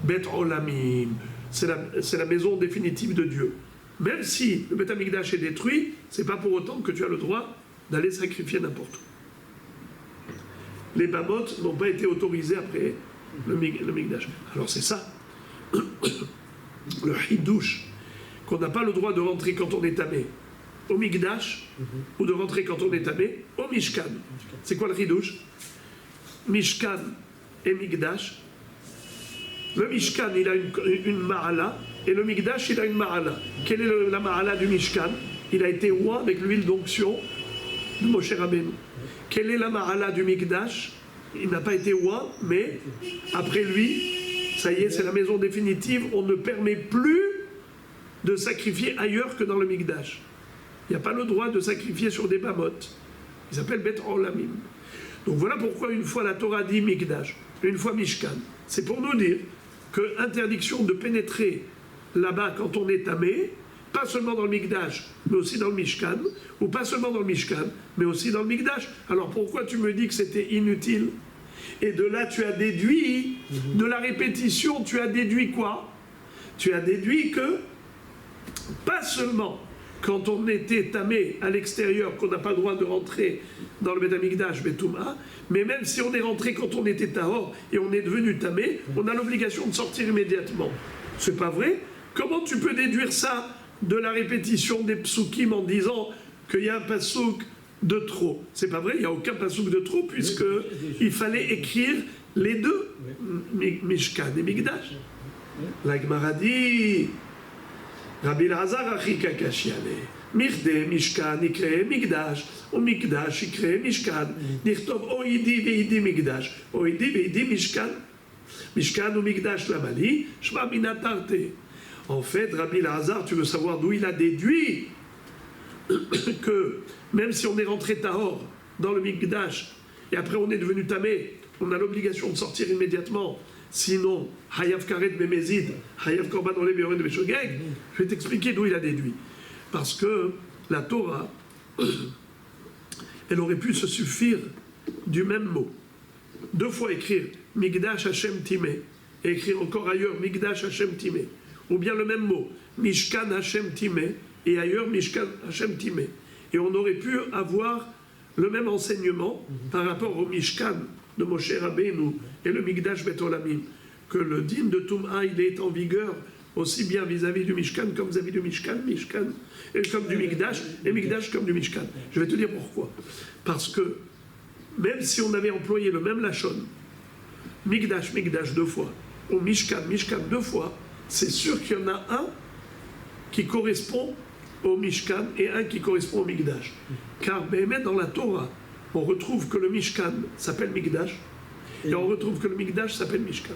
Beth Olamim, c'est la maison définitive de Dieu. Même si le Beth Amikdash est détruit, c'est pas pour autant que tu as le droit d'aller sacrifier n'importe où. Les bamotes n'ont pas été autorisées après le Mikdash. Alors c'est ça, le Hidouche, qu'on n'a pas le droit de rentrer quand on est tamé au Mikdash, ou de rentrer quand on est tamé au Mishkan. C'est quoi le Hidouche? Mishkan et Mikdash. Le Mishkan, il a une Ma'ala, et le Mikdash, il a une Ma'ala. Quelle est la Ma'ala du Mishkan? Il a été oint avec l'huile d'onction de Moshe Rabbeinu. Quelle est la Ma'ala du Mikdash? Il n'a pas été oint, mais après lui, ça y est, c'est la maison définitive, on ne permet plus de sacrifier ailleurs que dans le Mikdash. Il n'y a pas le droit de sacrifier sur des bamotes. Il s'appelle Bet Olamim. Donc voilà pourquoi une fois la Torah dit Mikdash, une fois Mishkan. C'est pour nous dire que interdiction de pénétrer là-bas quand on est tamé, pas seulement dans le Mikdash, mais aussi dans le Mishkan, ou pas seulement dans le Mishkan, mais aussi dans le Mikdash. Alors pourquoi tu me dis que c'était inutile? Et de là, tu as déduit, de la répétition, tu as déduit quoi? Tu as déduit que, pas seulement quand on était tamé à l'extérieur, qu'on n'a pas le droit de rentrer dans le Beth Amikdash, Betouma, mais même si on est rentré quand on était tahor et on est devenu tamé, on a l'obligation de sortir immédiatement. C'est pas vrai? Comment tu peux déduire ça de la répétition des psukim en disant qu'il y a un pasouk de trop? C'est pas vrai, il n'y a aucun pasouk de trop puisqu'il fallait écrire les deux, Mishkan et Mikdash. La Gemara dit, Rabbi Elazar achi kakashiane, Mirde Mishkan ikre Mikdash, ou Mikdash ikre Mishkan, Nichtov oidi veidi Mikdash, oidi veidi Mishkan, Mishkan ou Mikdash lamali, Shma minatarte. En fait, Rabbi Elazar, tu veux savoir d'où il a déduit que même si on est rentré tahor dans le Mikdash et après on est devenu tamé, on a l'obligation de sortir immédiatement. Sinon, Hayav Karet Bemezid, Hayav Korban Ole Beyored Beshogeg, je vais t'expliquer d'où il a déduit. Parce que la Torah, elle aurait pu se suffire du même mot. Deux fois écrire Mikdash Hashem Timé et écrire encore ailleurs Mikdash Hashem Timé. Ou bien le même mot, Mishkan Hashem Timé, et ailleurs Mishkan Hashem Timé. Et on aurait pu avoir le même enseignement par rapport au Mishkan de Moshe Rabbeinu et le Mikdash Bet Olamim, que le din de Toum'a, il est en vigueur aussi bien vis-à-vis du Mishkan comme vis-à-vis du Mishkan, et comme du Mikdash, et Mikdash comme du Mishkan. Je vais te dire pourquoi. Parce que même si on avait employé le même lachon, Mikdash deux fois, ou Mishkan deux fois, c'est sûr qu'il y en a un qui correspond au Mishkan et un qui correspond au Mikdash. Car même dans la Torah, on retrouve que le Mishkan s'appelle Mikdash et on retrouve que le Mikdash s'appelle Mishkan.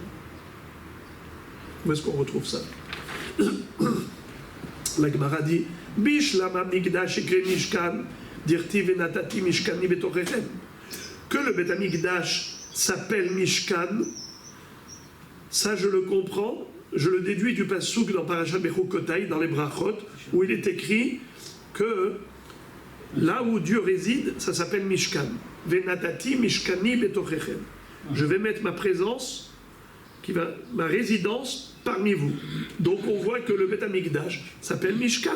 Où est-ce qu'on retrouve ça? La Gemara dit Bishlama Mikdash ikre Mishkan dirti venatati Mishkani betorechem. Que le Beth Amikdash s'appelle Mishkan, ça je le comprends. Je le déduis du pasouk dans Parashat Bechukotai, dans les Brachot, où il est écrit que là où Dieu réside, ça s'appelle Mishkan. Venatati Mishkani betochechem. Je vais mettre ma présence, ma résidence parmi vous. Donc on voit que le Beth Amikdash s'appelle Mishkan.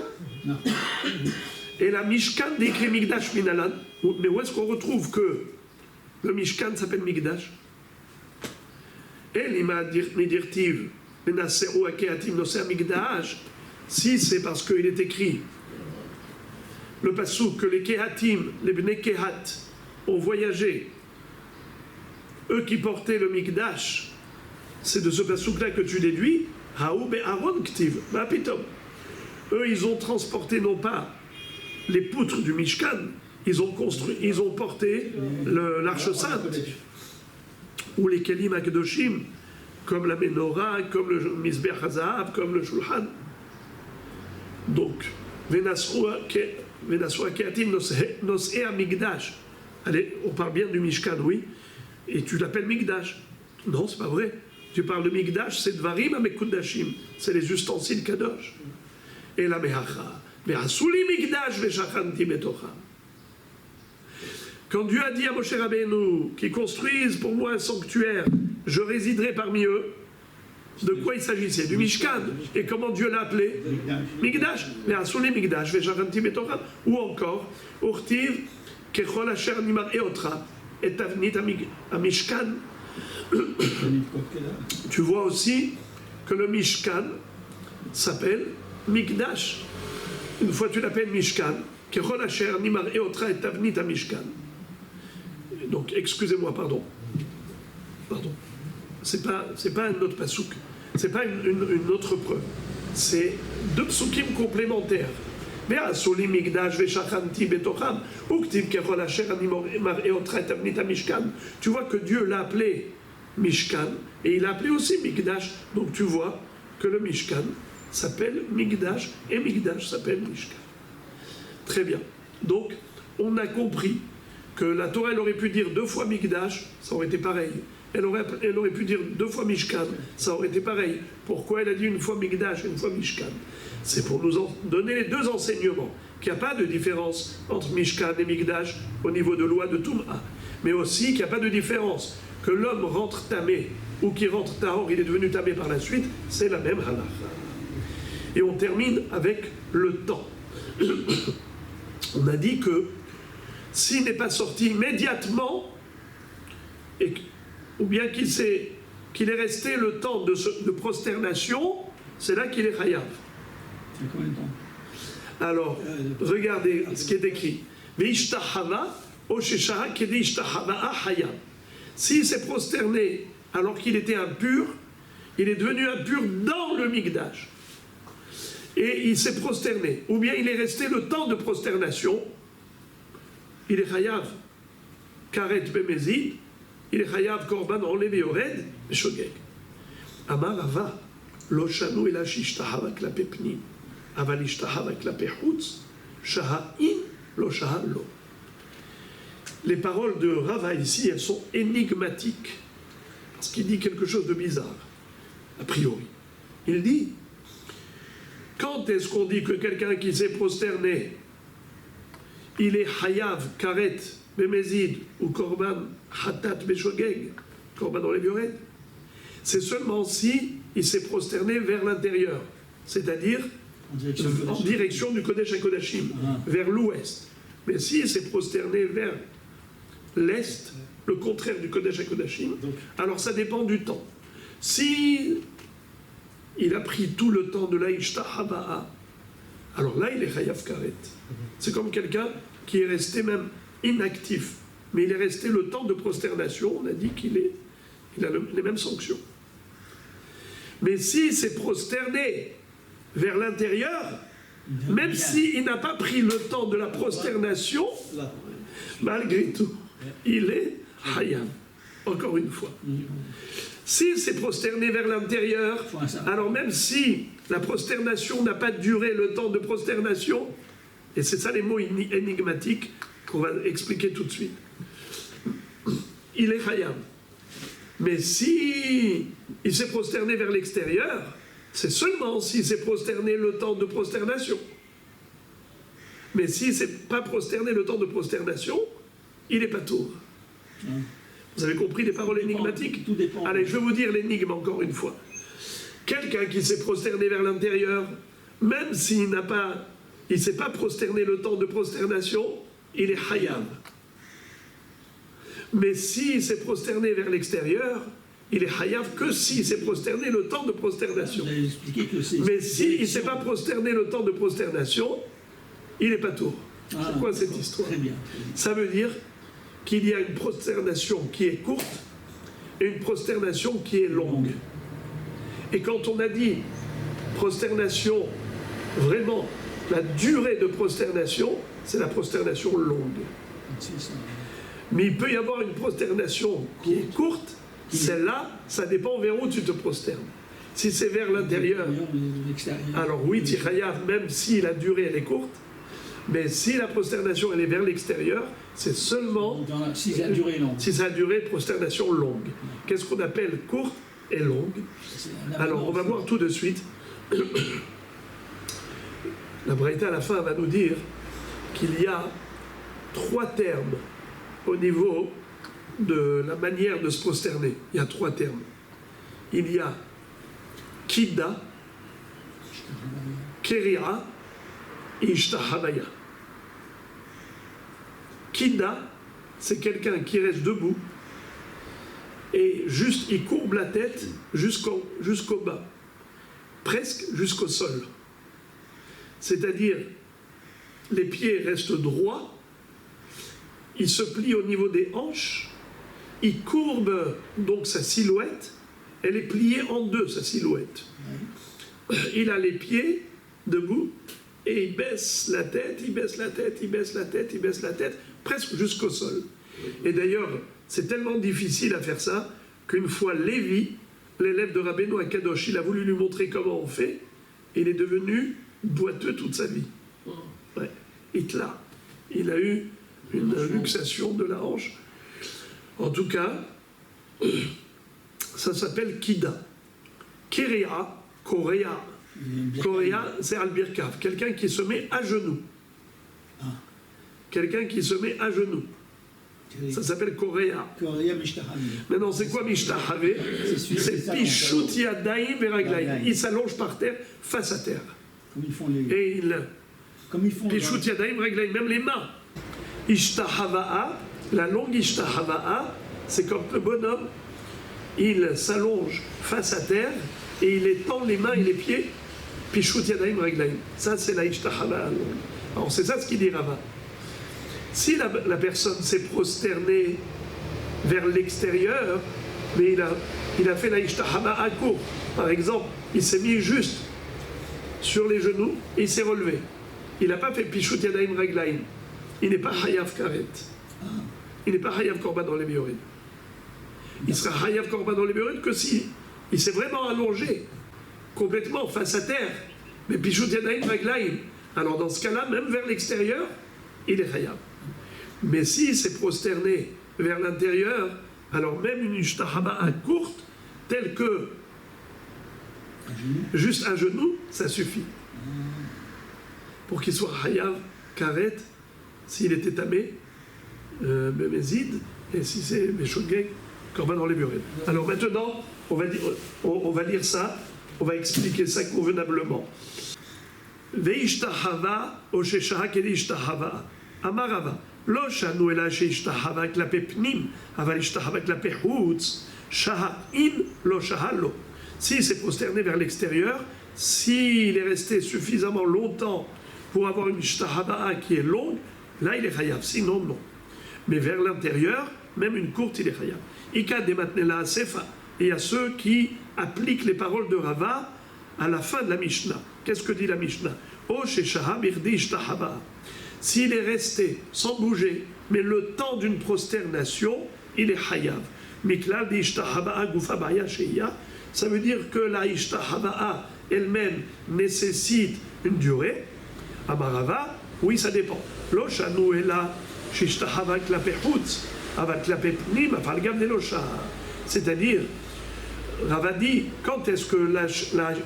Et la Mishkan décrit Mikdash Minalan. Mais où est-ce qu'on retrouve que le Mishkan s'appelle Mikdash? Et l'ima dirtiv. Si c'est parce qu'il est écrit le passouk que les Kehatim, les Bnei Kehat ont voyagé, eux qui portaient le Mikdash, c'est de ce passouk-là que tu déduis, Haou Be'aron Ktiv, Ba'pitom. Eux, ils ont transporté non pas les poutres du Mishkan, ils ont porté l'arche sainte, ou les Kelim Akedoshim, comme la Menorah, comme le Mizbeach HaZahav, comme le Shulchan. Donc, Venasroa Keatim Nosea Mikdash. Allez, on parle bien du Mishkan, oui. Et tu l'appelles Mikdash. Non, c'est pas vrai. Tu parles de Mikdash, c'est Dvarim Amekudashim, c'est les ustensiles Kadosh. Et la Mehacha, Ve'asuli Mikdash ve'shachanti betocha. Quand Dieu a dit à Moshe Rabbeinu qu'ils construisent pour moi un sanctuaire, je résiderai parmi eux, de quoi il s'agissait? Du Mishkan. Et comment Dieu l'a appelé? Mikdash. Ve'asuli Mikdash ve'shachanti betocha. Ou encore, Urtiv kechol asher nimar eotra et tavnit amishkan. Tu vois aussi que le Mishkan s'appelle Mikdash. Une fois tu l'appelles Mishkan, Kechol Asher Nimar Eotra et Tavnit à Mishkan. Donc, excusez-moi, pardon. C'est pas un autre pasouk. C'est pas une autre preuve. C'est deux psukim complémentaires. Ve'asuli Mikdash ve'shachanti betocham uktiv Kechol Asher Nimar Eotra et Tavnit à Mishkan. Tu vois que Dieu l'a appelé Mishkan, et il a appelé aussi Mikdash. Donc tu vois que le Mishkan s'appelle Mikdash, et Mikdash s'appelle Mishkan. Très bien. Donc, on a compris que la Torah, elle aurait pu dire 2 fois Mikdash, ça aurait été pareil. Elle aurait pu dire 2 fois Mishkan, ça aurait été pareil. Pourquoi elle a dit 1 fois Mikdash et 1 fois Mishkan? C'est pour nous donner les 2 enseignements, qu'il n'y a pas de différence entre Mishkan et Mikdash au niveau de loi de Toum'a, mais aussi qu'il n'y a pas de différence. Que l'homme rentre tamé ou qu'il rentre tahor, il est devenu tamé par la suite, c'est la même halakha. Et on termine avec le temps. On a dit que s'il n'est pas sorti immédiatement, ou bien qu'il est resté le temps de prosternation, c'est là qu'il est chayav. C'est combien de temps? Alors, regardez ce qui est écrit. Ve'ishtahava, o sheshaha kedi ishtahava chayav. S'il s'est prosterné alors qu'il était impur, il est devenu impur dans le Mikdash. Et il s'est prosterné. Ou bien il est resté le temps de prosternation, il est chayav karet bemezid, il est chayav korban enlev et ored, shogeg. Amar Rava, lo shanu ela shishtahava klape pnim, aval ishtahava klape chutz, shaha in, lo shaha lo. Les paroles de Rava ici, elles sont énigmatiques, parce qu'il dit quelque chose de bizarre, a priori. Il dit, quand est-ce qu'on dit que quelqu'un qui s'est prosterné, il est hayav, karet, bemezid, ou korban, hatat, beshogeg, korban dans les viorettes? C'est seulement si il s'est prosterné vers l'intérieur, c'est-à-dire en direction du Kodesh HaKodashim, vers l'ouest. Mais s'il s'est prosterné vers l'est, le contraire du Kodesh HaKodashim, alors ça dépend du temps. Si il a pris tout le temps de la Ishtahava'a, alors là il est Chayav Karet. C'est comme quelqu'un qui est resté même inactif, mais il est resté le temps de prosternation, on a dit qu'il a les mêmes sanctions. Mais s'il s'est prosterné vers l'intérieur, même s'il n'a pas pris le temps de la prosternation, malgré tout, il est Hayam. Encore une fois. S'il s'est prosterné vers l'intérieur, alors même si la prosternation n'a pas duré le temps de prosternation, et c'est ça les mots énigmatiques qu'on va expliquer tout de suite, il est Hayam. Mais si il s'est prosterné vers l'extérieur, c'est seulement s'il s'est prosterné le temps de prosternation. Mais s'il ne s'est pas prosterné le temps de prosternation, il est patour. Vous avez compris les paroles énigmatiques? Tout dépend. Allez, je vais vous dire l'énigme encore une fois. Quelqu'un qui s'est prosterné vers l'intérieur, même s'il ne s'est pas prosterné le temps de prosternation, il est hayam. Mais s'il s'est prosterné vers l'extérieur, il est hayav que s'il s'est prosterné le temps de prosternation. Mais s'il ne s'est pas prosterné le temps de prosternation, il est patour. C'est quoi cette histoire? Très bien. Ça veut dire qu'il y a une prosternation qui est courte et une prosternation qui est longue. Et quand on a dit prosternation, vraiment, la durée de prosternation, c'est la prosternation longue. Mais il peut y avoir une prosternation qui est courte, celle-là, ça dépend vers où tu te prosternes. Si c'est vers l'intérieur, alors oui, tu es chayav, même si la durée elle est courte. Mais si la prosternation elle est vers l'extérieur, c'est seulement si ça a duré longue. Si ça a duré prosternation longue. Qu'est-ce qu'on appelle courte? est longue. Alors, on va voir tout de suite. La Braïta, à la fin, va nous dire qu'il y a 3 termes au niveau de la manière de se prosterner. Il y a 3 termes. Il y a Kida, Keria et Ishtahavaya. Kida, c'est quelqu'un qui reste debout et juste il courbe la tête jusqu'au bas, presque jusqu'au sol. C'est-à-dire, les pieds restent droits, il se plie au niveau des hanches, il courbe donc sa silhouette, elle est pliée en 2, sa silhouette. Il a les pieds debout et il baisse la tête, il baisse la tête, il baisse la tête, il baisse la tête, presque jusqu'au sol. Et d'ailleurs, c'est tellement difficile à faire ça qu'une fois Lévi, l'élève de Rabbeinu Akadosh, il a voulu lui montrer comment on fait, et il est devenu boiteux toute sa vie. Ouais. Hitler, il a eu une luxation de la hanche. En tout cas, ça s'appelle Kida. Keria, Korea. Korea, c'est Al-Birkav, quelqu'un qui se met à genoux. Quelqu'un qui se met à genoux. Ça s'appelle Korea. Maintenant, c'est quoi Mishtahave? C'est Pishut Yadayim Veraglaim. Il s'allonge par terre, face à terre. Comme ils font les... Et il... Comme ils font... Pishut Yadayim Veraglaim, même les mains. Ishtahava'a, la longue Ishtahava'a, c'est comme le bonhomme. Il s'allonge face à terre et il étend les mains et les pieds. Pishut Yadayim Veraglaim. Ça, c'est la Ishtahava'a. Alors, c'est ça ce qu'il dit Rava. Si la personne s'est prosternée vers l'extérieur, mais il a fait la Ishtahama à court, par exemple, il s'est mis juste sur les genoux et il s'est relevé. Il n'a pas fait Pishut Yadayim Raglaim. Il n'est pas Hayav Karet. Il n'est pas Hayav Korban dans les Béorim. Il sera Hayav Korban dans les Béorim que si il s'est vraiment allongé complètement face à terre. Mais Pishut Yadayim Raglaim. Alors dans ce cas-là, même vers l'extérieur, il est Hayav. Mais s'il s'est prosterné vers l'intérieur, alors même une Ishtahama courte, telle que juste un genou, ça suffit. Pour qu'il soit Hayav, Karet, s'il était tamé, Bémézid, et si c'est Meshogeg, Korban dans les Béorim. Alors maintenant, on va lire ça, on va expliquer ça convenablement. Veishtahava, Osheshaha Keli Ishtahava, Amarava. לא שנו אלא שהשתחווה כלפי פנים, אבל השתחווה כלפי חוץ, שהה אם לא שהה לו. S'il s'est prosterné vers l'extérieur, s'il est resté suffisamment longtemps pour avoir une ishtahava qui est longue, là il est chayav, sinon non. Mais vers l'intérieur, même une courte, il est chayav. Ika de matnela sefa. Et il y a ceux qui appliquent les paroles de Rava à la fin de la Mishnah. Qu'est-ce que dit la Mishnah? O sheshaha birdi ishtahava. S'il est resté sans bouger, mais le temps d'une prosternation, il est hayav. Miklal di ishtahava'a gufa ba'ya sheya. Ça veut dire que la ishtahava'a elle-même nécessite une durée. Amarava, oui, ça dépend. Lo shanu ela shishtahavak klape chutz, avat klape pnim, afal gam de lo shaha. C'est-à-dire, Rava dit, quand est-ce que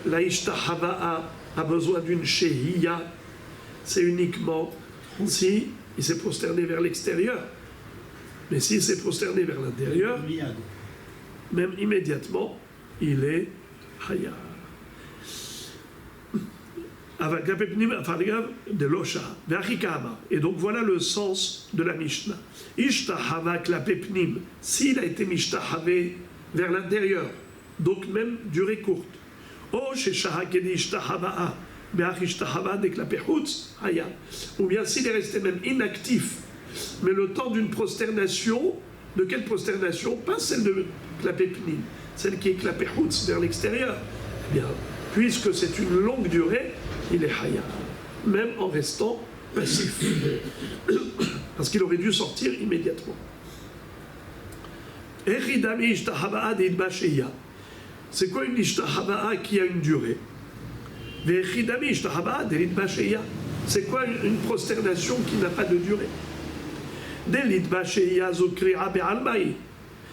la ishtahava'a a besoin d'une shehiya? C'est uniquement si il s'est prosterné vers l'extérieur. Mais s'il s'est prosterné vers l'intérieur, même immédiatement, il est Hayar. Et donc voilà le sens de la Mishnah. Ishtahava klapepnim, s'il a été mishtahavé vers l'intérieur, donc même durée courte. O sheshaha kedi ishtahava'a. Ou bien s'il est resté même inactif, mais le temps d'une prosternation, de quelle prosternation? Pas celle de klapepnim, celle qui est klapehutz vers l'extérieur. Eh bien, puisque c'est une longue durée, il est hayar, même en restant passif, parce qu'il aurait dû sortir immédiatement. C'est quoi une ishtahava'a qui a une durée? C'est quoi une prosternation qui n'a pas de durée?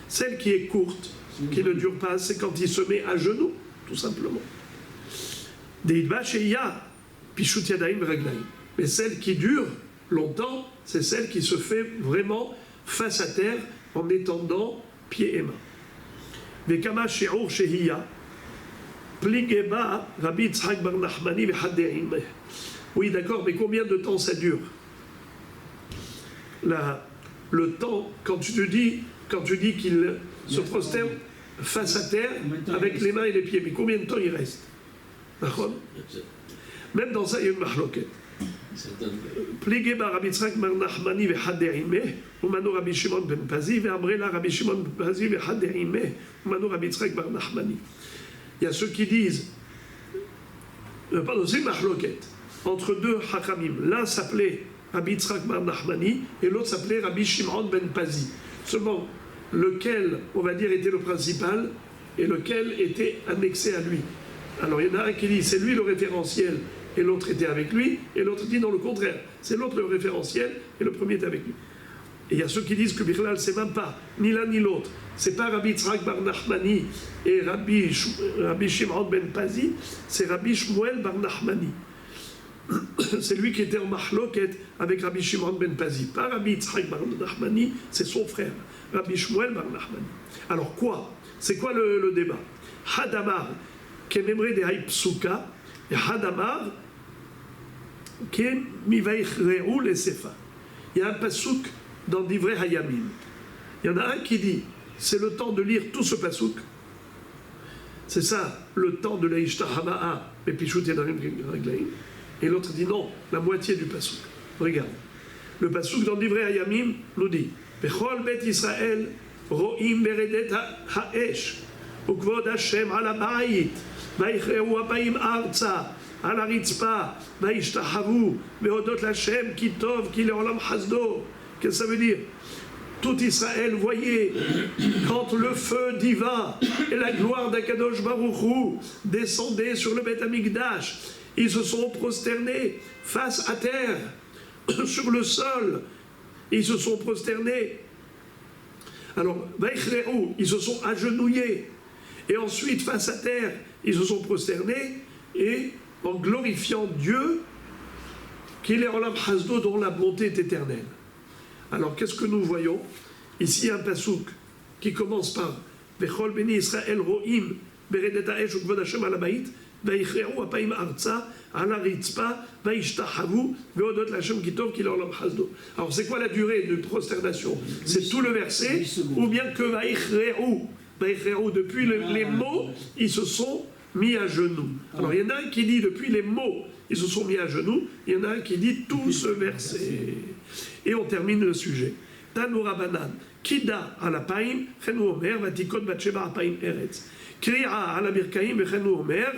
Celle qui est courte, qui ne dure pas, c'est quand il se met à genoux, tout simplement. Deidba Sheya, Pishut Yadayim Reglaim. Mais celle qui dure longtemps, c'est celle qui se fait vraiment face à terre en étendant pieds et mains. Vekama She'ur Shehiya, Pligeba Rabbi Yitzhak Bar Nachmani Vechaddeim. Oui, d'accord, mais combien de temps ça dure? Le temps, quand tu dis qu'il se prosterne face à terre avec les mains et les pieds, mais combien de temps il reste? Même dans ça, il y a une mahloket. Pligeba Rabbi Yitzhak Bar Nachmani Vechaddeim, Umano Rabbi Shimon ben Pazi, Ve'amrela Rabbi Shimon ben Pazi Vechaddeim, Umano Rabbi Yitzhak Bar Nachmani. Il y a ceux qui disent, pardon, c'est une mahloket entre deux hachamim. L'un s'appelait Rabbi Yitzhak Bar Nachmani et l'autre s'appelait Rabbi Shimon ben Pazi. Seulement, lequel, on va dire, était le principal et lequel était annexé à lui. Alors, il y en a un qui dit c'est lui le référentiel et l'autre était avec lui, et l'autre dit non, le contraire, c'est l'autre le référentiel et le premier était avec lui. Et il y a ceux qui disent que Bichlal, c'est même pas ni l'un ni l'autre. C'est pas Rabbi Yitzhak Bar Nachmani et Rabbi Shimon ben Pazi, c'est Rabbi Shmuel Bar Nachmani. C'est lui qui était en mahloket avec Rabbi Shimon ben Pazi. Pas Rabbi Yitzhak Bar Nachmani, c'est son frère, Rabbi Shmuel Bar Nachmani. Alors quoi? C'est quoi le débat? Hadamar, Kememre de Haïpsuka, et Hadamar, Kem Mivaïchreou le Sefa. Il y a un pasouk dans Divrei Hayamim. Il y en a un qui dit c'est le temps de lire tout ce pasouk. C'est ça, le temps de la Ishtahama'a, et Pishut Yadayim Reglaim. Et l'autre dit non, la moitié du pasouk. Regarde. Le pasouk dans Divrei Hayamim nous dit Bechol Bet Israël, Ro'im Beredet Ha'esh, Ukvod Hashem ala Ba'ayit, Vaïchreu Apaim Arza, ala Ritzpa, Vaïshtahavu, Vehodot Hashem, Kitov, Kileolam Hasdo. Qu'est-ce que ça veut dire? Tout Israël, voyez, quand le feu divin et la gloire d'Akadosh Baruch Hu descendaient sur le Beth Amikdash, ils se sont prosternés face à terre, sur le sol, ils se sont prosternés. Alors, Vaïchreu, ils se sont agenouillés, et ensuite, face à terre, ils se sont prosternés, et en glorifiant Dieu, qu'il est Olam Hasdo, dont la bonté est éternelle. Alors, qu'est-ce que nous voyons? Ici, il y a un pasouk qui commence par Vechol Beni Israël Ro'im Beredet Ha'esh Ukvod Hashem ala Ba'it Vaïchreu Apaim Arza ala Ritzpa Vaïshtahavu Vehodot Hashem Kitov Ki Leolam Hasdo. Alors, c'est quoi la durée de prosternation? C'est tout le verset, ou bien que Vaïchreu, depuis les mots, ils se sont mis à genoux. Alors, il y en a un qui dit depuis les mots, ils se sont mis à genoux, il y en a un qui dit tout ce verset. Et on termine le sujet. Tanu Rabanan, Kida ala Paim, Chenu Omer, Vatikot Batsheba Apaim Eretz. Kri'a ala Birkaim, Chenu Omer,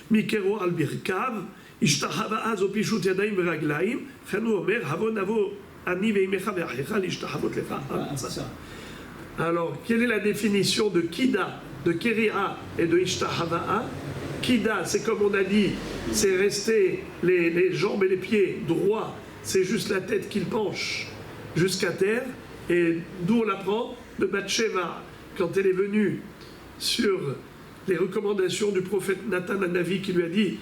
Mikero al Birkav, Ishtahava Azo Pishut Yadayim Veraglaim, Chenu Omer, Havon Avo Ani Veimecha Ve'achecha, Ishtahavot Lecha Arza. Alors, quelle est la définition de Kida, de Keri'a et de Ishtahava? Kida, c'est comme on a dit, c'est rester les jambes et les pieds droits, c'est juste la tête qui penche jusqu'à terre, et d'où on l'apprend de Bathsheba, quand elle est venue sur les recommandations du prophète Nathan Hanavi qui lui a dit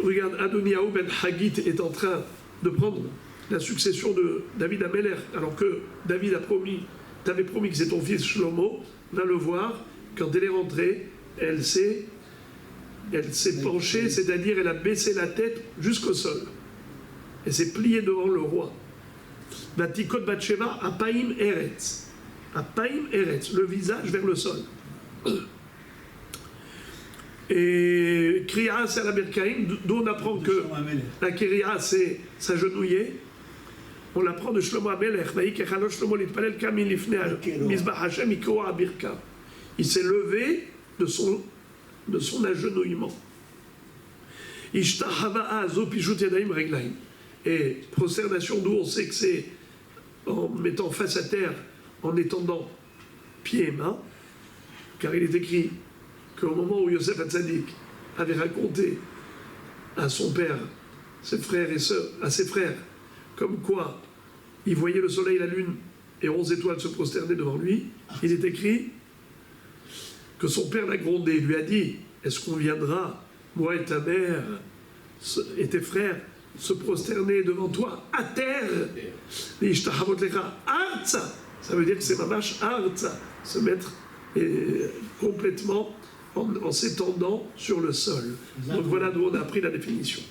regarde, Adoniaou ben Haggit est en train de prendre la succession de David Améler, alors que David t'avait promis que c'est ton fils Shlomo. Va le voir, quand elle est rentrée, elle s'est penchée, c'est-à-dire elle a baissé la tête jusqu'au sol. Elle s'est pliée devant le roi. Vatikot Batsheva, Apaim Eretz. Apaim Eretz, le visage vers le sol. Et Kriya, c'est à la Birkaim, d'où on apprend que la Kriya, c'est s'agenouiller. On l'apprend de Shlomo Amelech. Il s'est levé de son agenouillement. Et prosternation, d'où on sait que c'est en mettant face à terre, en étendant pieds et mains, car il est écrit qu'au moment où Yosef Hatzadik avait raconté à son père, ses frères et sœurs, à ses frères, comme quoi il voyait le soleil et la lune et 11 étoiles se prosternaient devant lui, il est écrit que son père l'a grondé, il lui a dit, est-ce qu'on viendra, moi et ta mère et tes frères, se prosterner devant toi à terre? Ça veut dire que c'est mamash arza, se mettre complètement en s'étendant sur le sol. Donc voilà d'où on a appris la définition.